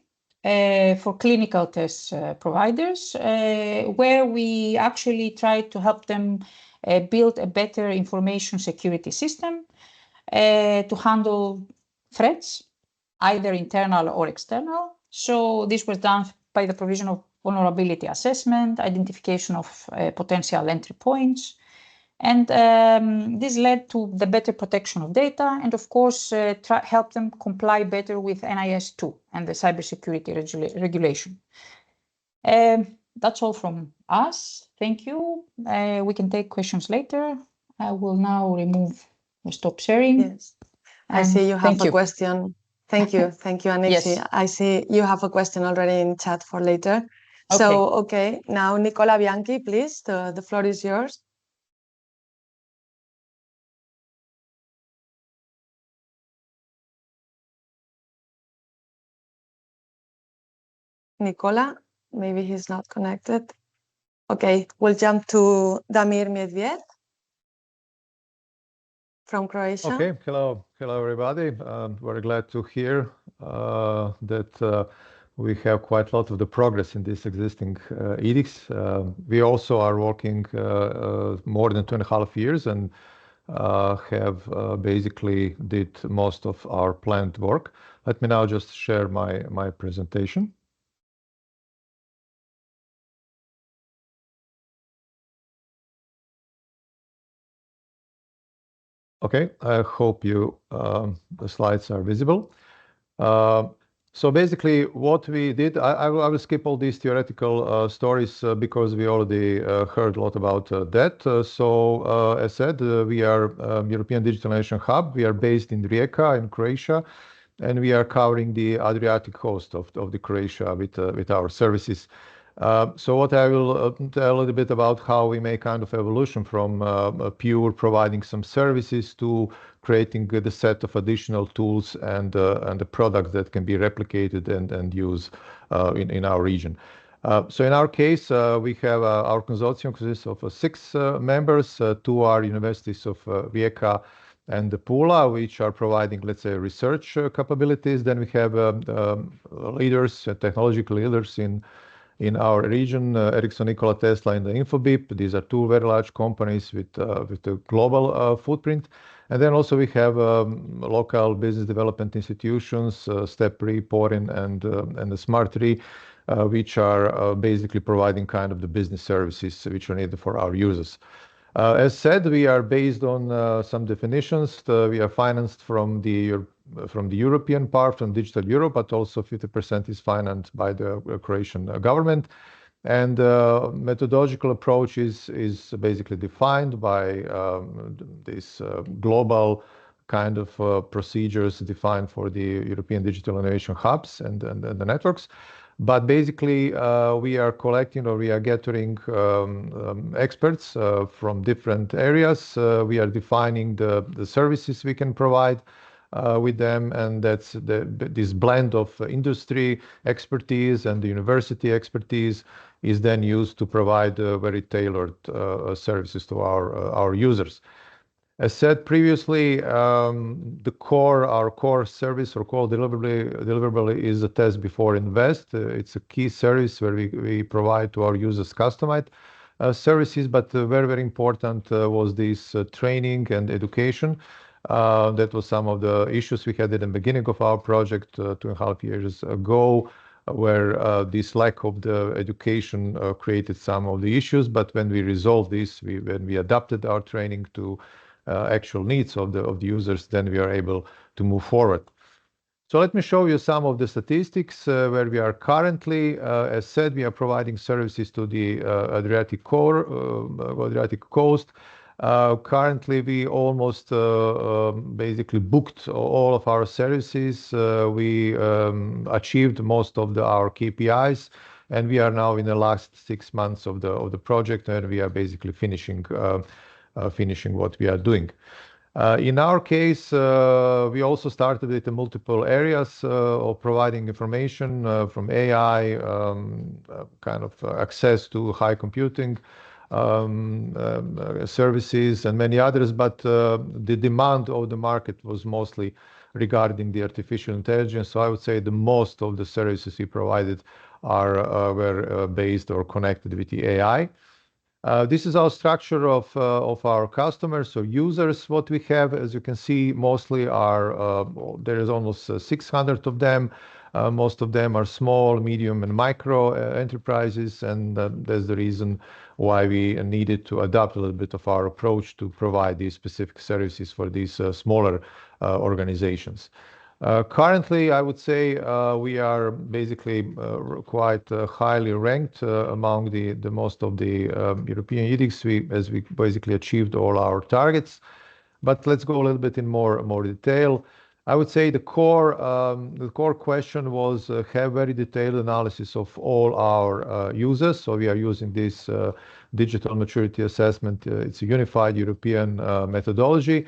for clinical test providers, where we actually try to help them build a better information security system to handle threats, either internal or external. So this was done by the provision of vulnerability assessment, identification of potential entry points, and this led to the better protection of data and, of course, help them comply better with NIS2 and the cybersecurity regulation. That's all from us. Thank you. We can take questions later. I will now remove the stop sharing. Yes. I see you have a question. Thank you, Anixi. Yes. I see you have a question already in chat for later. Okay. So, okay, now Nicola Bianchi, please, the floor is yours. Nicola, maybe he's not connected. Okay, we'll jump to Damir Medved from Croatia. Okay, hello everybody. Very glad to hear that we have quite a lot of the progress in these existing edicts. We also are working more than 2.5 years and have basically did most of our planned work. Let me now just share my presentation. Okay, I hope the slides are visible. So basically what we did, I will skip all these theoretical stories because we already heard a lot about that. As said, we are European Digital Innovation Hub. We are based in Rijeka in Croatia, and we are covering the Adriatic coast of the Croatia with our services. So what I will tell a little bit about how we make kind of evolution from pure providing some services to creating the set of additional tools and the products that can be replicated and used in our region. So in our case, we have our consortium consists of 6 members. 2 are universities of Rijeka and Pula, which are providing, let's say, research capabilities. Then we have leaders, technological leaders in our region, Ericsson, Nikola Tesla, and the Infobip. These are 2 very large companies with a global footprint. And then also we have local business development institutions, Step3, Porin, and the Smart3, which are basically providing kind of the business services which are needed for our users. As said, we are based on some definitions. We are financed from the European part, from Digital Europe, but also 50% is financed by the Croatian government. And methodological approach is basically defined by this global kind of procedures defined for the European Digital Innovation Hubs and the networks. But basically, we are collecting or we are gathering experts from different areas. We are defining the services we can provide with them, and that's this blend of industry expertise and the university expertise is then used to provide very tailored services to our users. As said previously, our core service or core deliverable is a test before invest. It's a key service where we provide to our users customized services, but very, very important was this training and education. That was some of the issues we had at the beginning of our project 2.5 years ago, where this lack of the education created some of the issues. But when we resolved this, when we adapted our training to actual needs of the users, then we are able to move forward. So let me show you some of the statistics where we are currently. As said, we are providing services to the Adriatic coast. Currently, we almost basically booked all of our services. We achieved most of our KPIs, and we are now in the last 6 months of the project, and we are basically finishing what we are doing. In our case, we also started with the multiple areas of providing information from AI, kind of access to high computing services and many others, but the demand of the market was mostly regarding the artificial intelligence. So I would say the most of the services we provided were based or connected with the AI. This is our structure of our customers or users. What we have, as you can see, mostly are, there is almost 600 of them. Most of them are small, medium, and micro enterprises, and that's the reason why we needed to adapt a little bit of our approach to provide these specific services for these smaller organizations. Currently, I would say we are basically quite highly ranked among the most of the European EDICs, as we basically achieved all our targets. But let's go a little bit in more detail. I would say the core question was have very detailed analysis of all our users. So we are using this digital maturity assessment. It's a unified European methodology,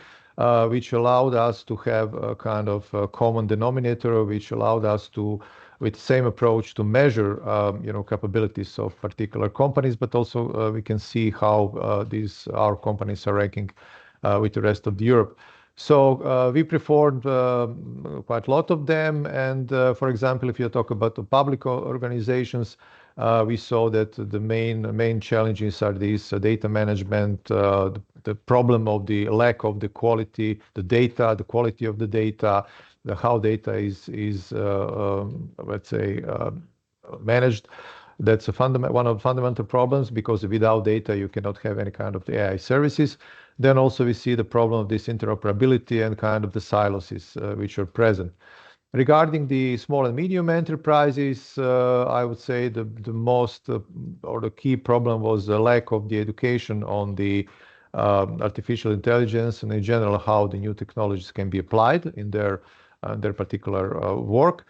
which allowed us to have a kind of a common denominator, which allowed us to, with the same approach, to measure capabilities of particular companies, but also we can see how our companies are ranking with the rest of Europe. So we performed quite a lot of them. And for example, if you talk about the public organizations, we saw that the main challenges are these data management, the problem of the lack of the quality, the quality of the data, how data is let's say, managed. That's one of the fundamental problems, because without data, you cannot have any kind of AI services. Then also we see the problem of this interoperability and kind of the silos which are present. Regarding the small and medium enterprises, I would say the most or the key problem was the lack of the education on the artificial intelligence and in general how the new technologies can be applied in their particular work.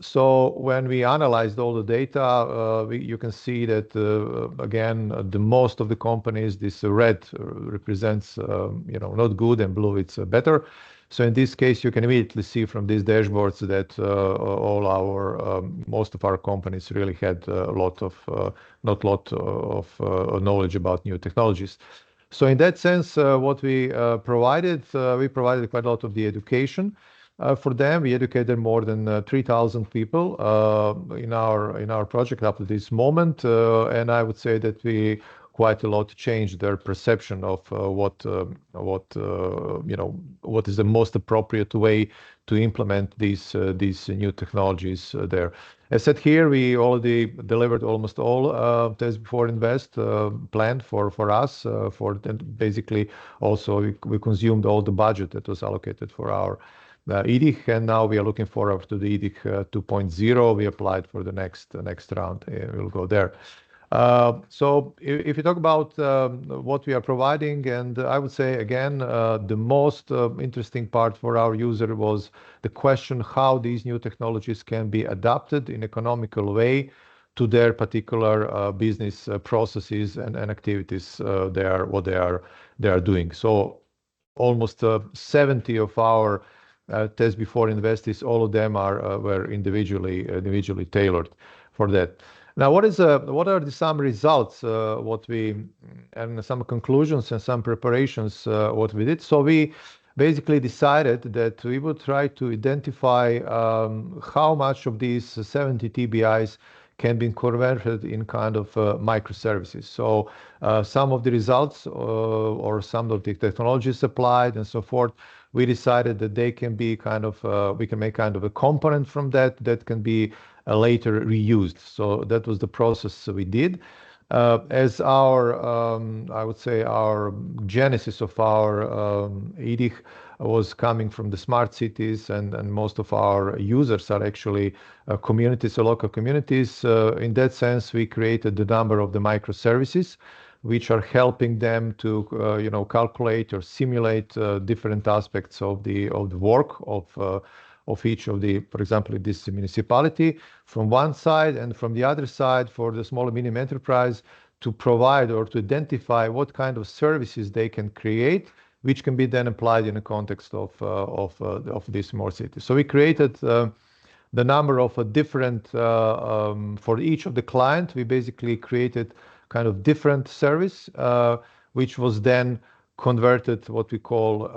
So when we analyzed all the data, you can see that again, the most of the companies, this red represents not good, and blue it's better. So in this case, you can immediately see from these dashboards that most of our companies really had not lot of knowledge about new technologies. So in that sense, what we provided quite a lot of the education. For them, we educated more than 3,000 people in our project up to this moment, and I would say that we quite a lot changed their perception of what is the most appropriate way to implement these new technologies there. As said here, we already delivered almost all Test Before Invest planned for us. Basically, also we consumed all the budget that was allocated for our EDIC, and now we are looking forward to the EDIC 2.0. We applied for the next round. We'll go there. So if you talk about what we are providing, and I would say again, the most interesting part for our user was the question how these new technologies can be adapted in economical way to their particular business processes and activities what they are doing. So almost 70 of our Test Before Invest, all of them were individually tailored for that. Now, what are some results? And some conclusions and some preparations what we did. So we basically decided that we would try to identify how much of these 70 TBIs can be converted in kind of microservices. So some of the results or some of the technologies applied and so forth, we decided that they can be kind of, we can make kind of a component from that can be later reused. So that was the process we did. As I would say, our genesis of our EDIC was coming from the smart cities, and most of our users are actually communities or local communities. In that sense, we created the number of the microservices, which are helping them to calculate or simulate different aspects of the work of each of the, for example, this municipality from one side, and from the other side for the small and medium enterprise to provide or to identify what kind of services they can create, which can be then applied in the context of these small cities. So we created the number of different, for each of the client, we basically created kind of different service, which was then converted what we call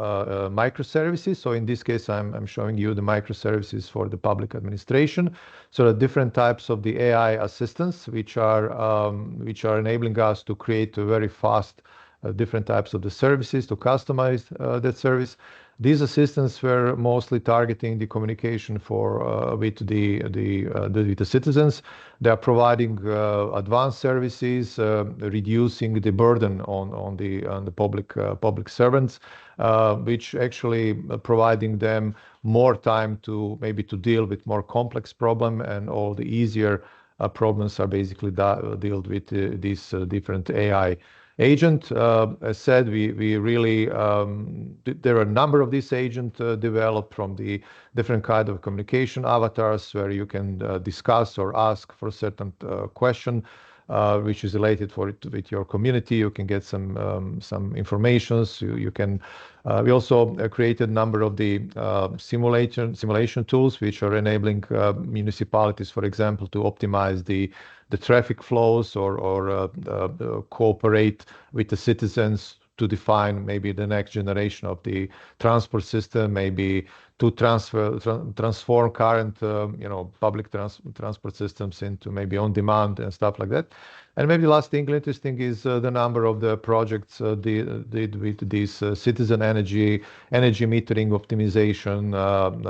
microservices. So in this case, I'm showing you the microservices for the public administration. So the different types of the AI assistants, which are enabling us to create a very fast different types of the services to customize that service. These assistants were mostly targeting the communication with the citizens. They are providing advanced services, reducing the burden on the public servants, which actually providing them more time to deal with more complex problem, and all the easier problems are basically dealt with these different AI agent. As said, we really there are a number of these agents developed from the different kind of communication avatars, where you can discuss or ask for a certain question which is related with your community. You can get some informations. You can. We also created a number of the simulation tools, which are enabling municipalities, for example, to optimize the traffic flows or cooperate with the citizens to define maybe the next generation of the transport system, maybe to transform current public transport systems into maybe on demand and stuff like that. And maybe the last thing interesting is the number of the projects did with this citizen energy metering optimization,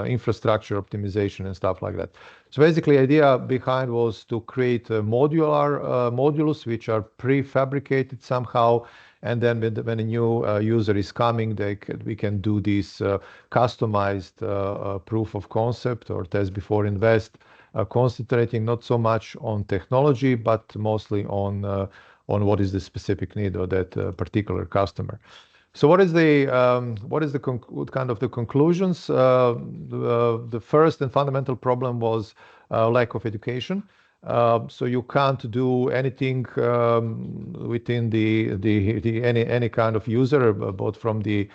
infrastructure optimization and stuff like that. So basically, the idea behind was to create modules which are prefabricated somehow, and then when a new user is coming, we can do this customized proof of concept or test before invest, concentrating not so much on technology, but mostly on what is the specific need of that particular customer. So what kind of the conclusions? The first and fundamental problem was lack of education. So you can't do anything within any kind of user, both from the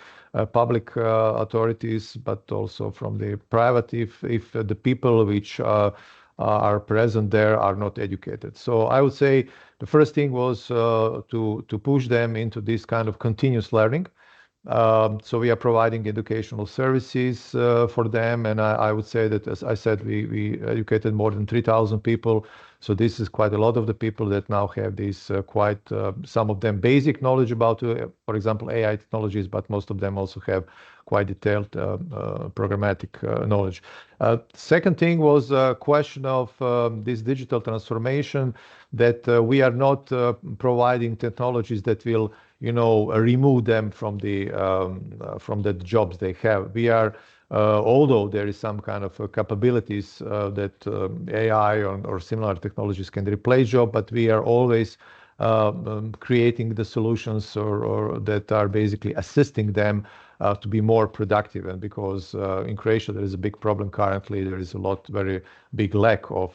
public authorities, but also from the private, if the people which are present there are not educated. So I would say the first thing was to push them into this kind of continuous learning. So we are providing educational services for them, and I would say that, as I said, we educated more than 3,000 people. So this is quite a lot of the people that now have this some of them basic knowledge about, for example, AI technologies, but most of them also have quite detailed programmatic knowledge. Second thing was a question of this digital transformation, that we are not providing technologies that will remove them from the jobs they have. We are, although there is some kind of capabilities that AI or similar technologies can replace job, but we are always creating the solutions or that are basically assisting them to be more productive. And because in Croatia there is a big problem currently, there is very big lack of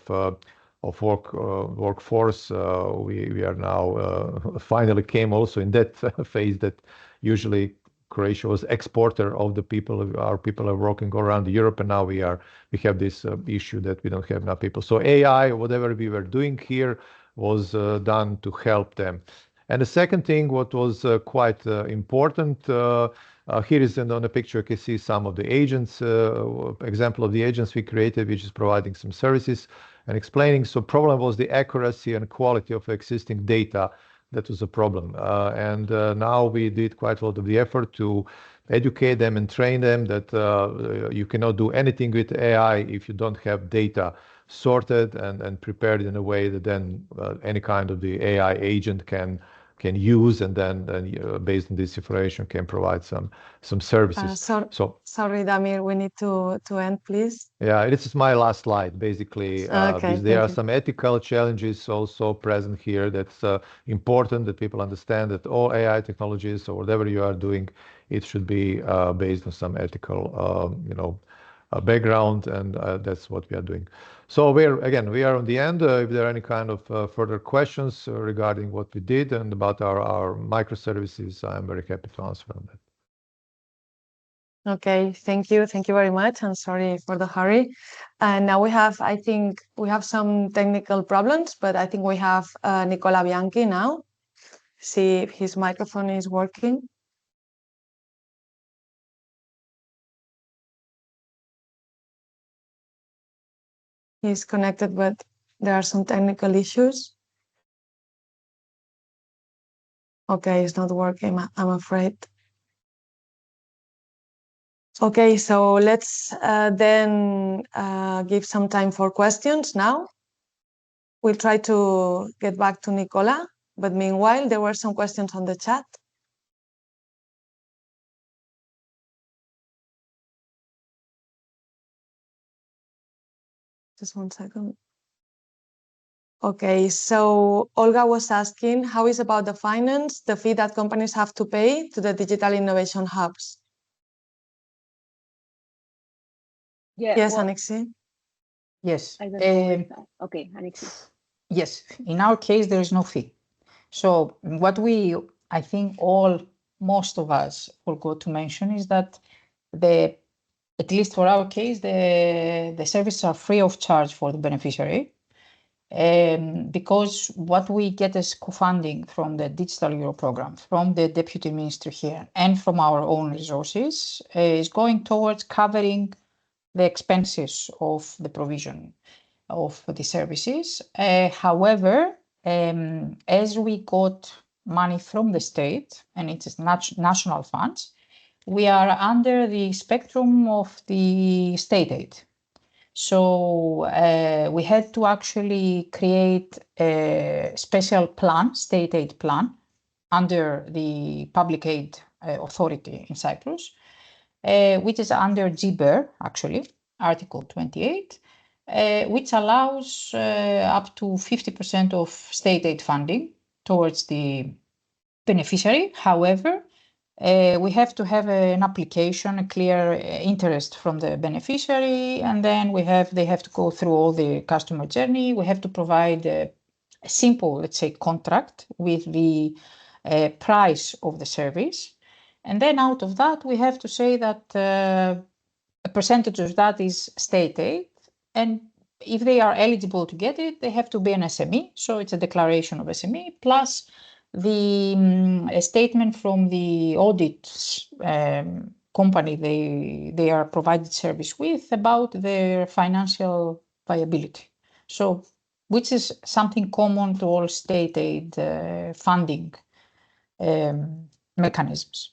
workforce. We are now finally came also in that phase that usually Croatia was exporter of the people. Our people are working around Europe, and now we have this issue that we don't have enough people. So AI, whatever we were doing here, was done to help them. And the second thing, what was quite important, here is on the picture, you can see some of the agents, example of the agents we created, which is providing some services and explaining. So problem was the accuracy and quality of existing data. That was a problem. And now we did quite a lot of the effort to educate them and train them that you cannot do anything with AI if you don't have data sorted and prepared in a way that then any kind of the AI agent can use, and then based on this information can provide some services. Sorry, Damir, we need to end, please. Yeah, this is my last slide, basically. Okay, there are some ethical challenges also present here. That's important that people understand that all AI technologies or whatever you are doing, it should be based on some ethical, background, and that's what we are doing. So we are on the end. If there are any kind of further questions regarding what we did and about our microservices, I'm very happy to answer on that. Okay, thank you very much, and sorry for the hurry. And now I think we have some technical problems, but I think we have Nicola Bianchi now. See if his microphone is working. He's connected, but there are some technical issues. Okay, it's not working, I'm afraid. Okay, so let's then give some time for questions now. We'll try to get back to Nicola, but meanwhile, there were some questions on the chat. Just 1 second. Okay, so Olga was asking, how is about the finance, the fee that companies have to pay to the digital innovation hubs? Yeah. Yes, well, Anixi? Yes. I don't know. Okay, Anixi. Yes, in our case, there is no fee. So what I think most of us forgot to mention is that at least for our case, the services are free of charge for the beneficiary. Because what we get as co-funding from the Digital Euro program, from the Deputy Minister here, and from our own resources is going towards covering the expenses of the provision of the services. However, as we got money from the state, and it is national funds, we are under the spectrum of the state aid. So we had to actually create a special plan, state aid plan, under the public aid authority in Cyprus, which is under GBER, actually, Article 28, which allows up to 50% of state aid funding towards the beneficiary. However, we have to have an application, a clear interest from the beneficiary, and then they have to go through all the customer journey. We have to provide a simple, let's say, contract with the price of the service. And then out of that, we have to say that a percentage of that is state aid. And if they are eligible to get it, they have to be an SME. So it's a declaration of SME plus the statement from the audit company they are provided service with about their financial viability. So, which is something common to all state aid funding mechanisms.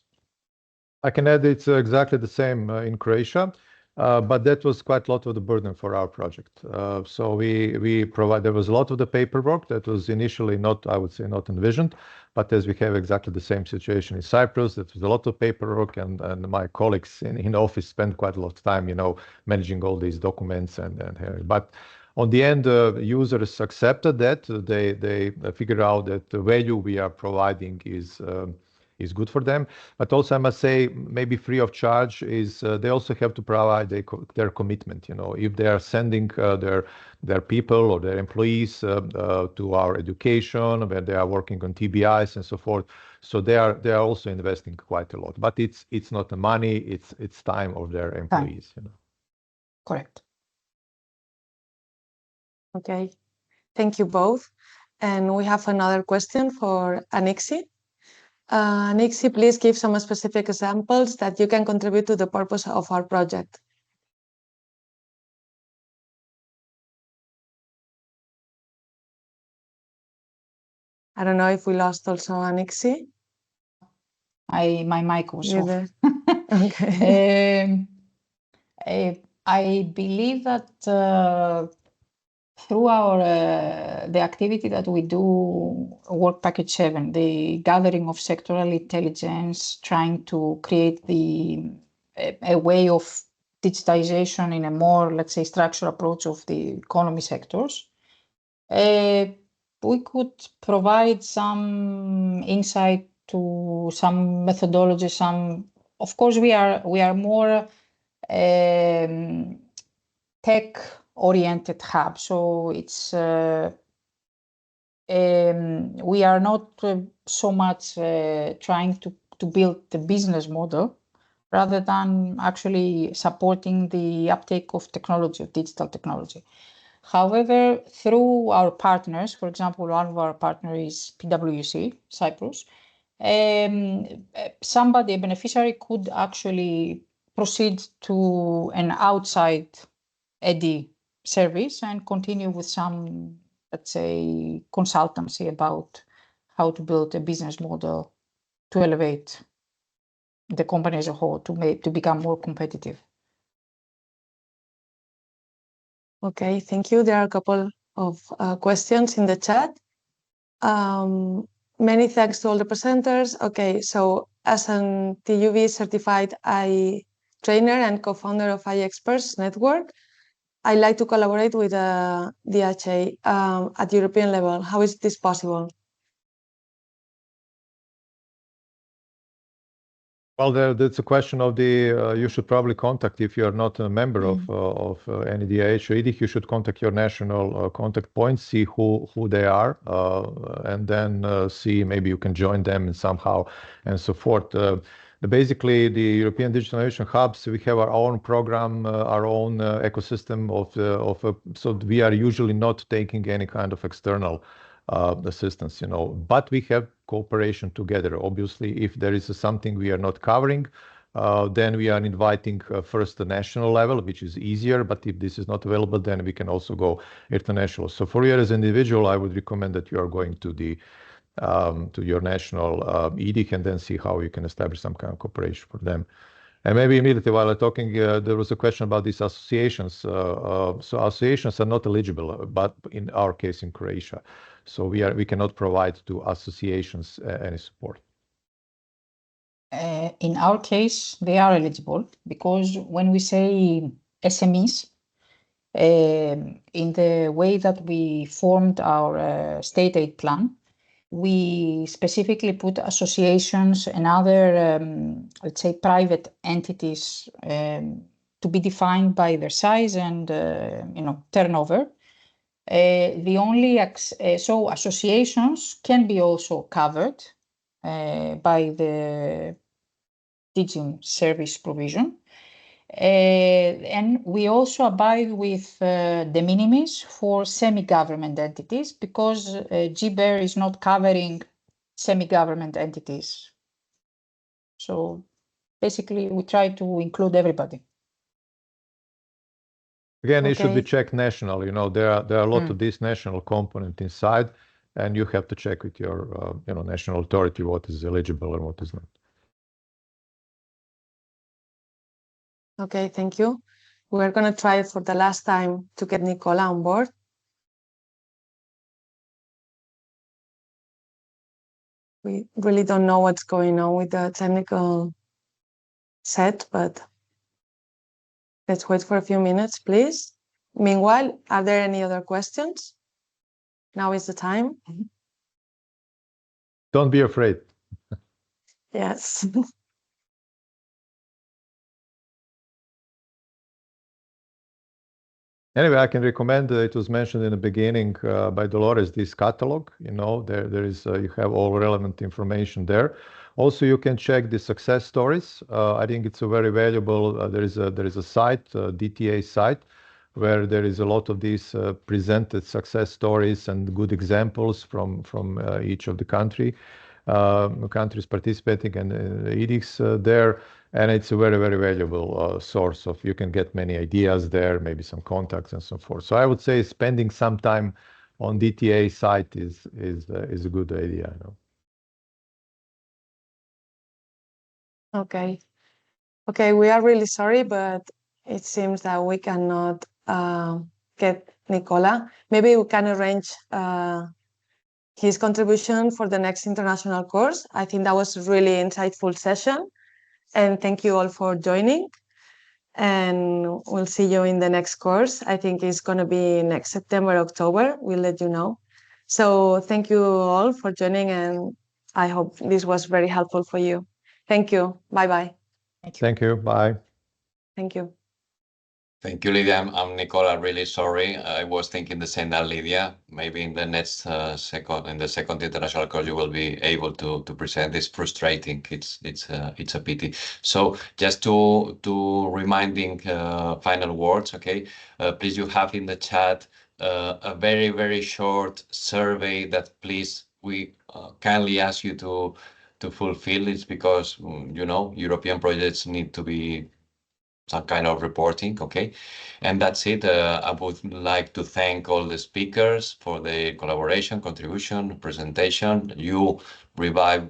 I can add it's exactly the same in Croatia, but that was quite a lot of the burden for our project. So there was a lot of the paperwork that was initially not, I would say, not envisioned, but as we have exactly the same situation in Cyprus, that was a lot of paperwork, and my colleagues in office spent quite a lot of time, managing all these documents but on the end, users accepted that. They figured out that the value we are providing is good for them. But also I must say, maybe free of charge is they also have to provide their commitment. If they are sending their people or their employees to our education, where they are working on TBIs and so forth. So they are also investing quite a lot. But it's not the money, it's time of their employees. Correct. Okay, thank you both. And we have another question for Anixi. Nixie, please give some specific examples that you can contribute to the purpose of our project. I don't know if we lost also Anixi. My mic was off. Okay. I believe that through the activity that we do, Work Package 7, the gathering of sectoral intelligence, trying to create a way of digitization in a more, let's say, structural approach of the economy sectors, we could provide some insight to some methodology. Of course, we are more tech-oriented hub, so it's we are not so much trying to build the business model, rather than actually supporting the uptake of technology, of digital technology. However, through our partners, for example, one of our partners is PwC, Cyprus, a beneficiary could actually proceed to an outside EDI service and continue with some, let's say, consultancy about how to build a business model to elevate the company as a whole to become more competitive. Okay, thank you. There are a couple of questions in the chat. Many thanks to all the presenters. Okay, so as an TUV certified AI trainer and co-founder of AI Experts Network, I like to collaborate with a DHA at European level. How is this possible? Well, that's a question of the, you should probably contact, if you're not a member of any DIH or EDIC, you should contact your national contact points, see who they are, and then see maybe you can join them somehow and so forth. Basically, the European Digital Innovation Hubs, we have our own program, our own ecosystem so we are usually not taking any kind of external assistance, but we have cooperation together. Obviously, if there is something we are not covering, then we are inviting first the national level, which is easier, but if this is not available, then we can also go international. So for you as an individual, I would recommend that you are going to your national EDIC and then see how you can establish some kind of cooperation for them. And maybe immediately while I'm talking, there was a question about these associations. So associations are not eligible, but in our case in Croatia. So we cannot provide to associations any support. In our case, they are eligible because when we say SMEs, in the way that we formed our state aid plan, we specifically put associations and other, let's say, private entities to be defined by their size and turnover. So associations can be also covered by the teaching service provision. And we also abide with de minimis for semi-government entities because GBER is not covering semi-government entities. So basically, we try to include everybody. Again, it should be checked national. There are a lot of this national component inside, and you have to check with your national authority what is eligible and what is not. Okay, thank you. We're going to try for the last time to get Nicola on board. We really don't know what's going on with the technical set, but let's wait for a few minutes, please. Meanwhile, are there any other questions? Now is the time. Don't be afraid. Yes. Anyway, I can recommend, it was mentioned in the beginning by Dolores, this catalog. There is, you have all relevant information there. Also, you can check the success stories. I think it's a very valuable, there is a site, DTA site, where there is a lot of these presented success stories and good examples from each of the countries participating and EDICs there. And it's a very, very valuable source of, you can get many ideas there, maybe some contacts and so forth. So I would say spending some time on DTA site is a good idea. Okay. Okay, we are really sorry, but it seems that we cannot get Nicola. Maybe we can arrange his contribution for the next international course. I think that was a really insightful session. And thank you all for joining. And we'll see you in the next course. I think it's going to be next September, October. We'll let you know. So thank you all for joining. And I hope this was very helpful for you. Thank you. Bye-bye. Thank you. Bye. Thank you. Thank you, Lydia. I'm Nicola. Really sorry. I was thinking the same as Lydia. Maybe in the next in the second international course, you will be able to present. It's frustrating. It's a pity. So just to reminding final words. Okay, please you have in the chat a very, very short survey that please we kindly ask you to fulfill. It's because European projects need to be some kind of reporting, okay? And that's it. I would like to thank all the speakers for the collaboration, contribution, presentation. You Revive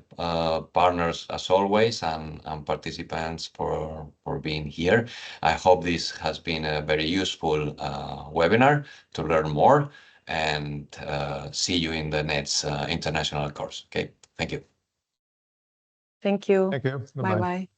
partners as always, and participants for being here. I hope this has been a very useful webinar to learn more, and see you in the next international course. Okay, thank you. Thank you. Thank you. Bye-bye.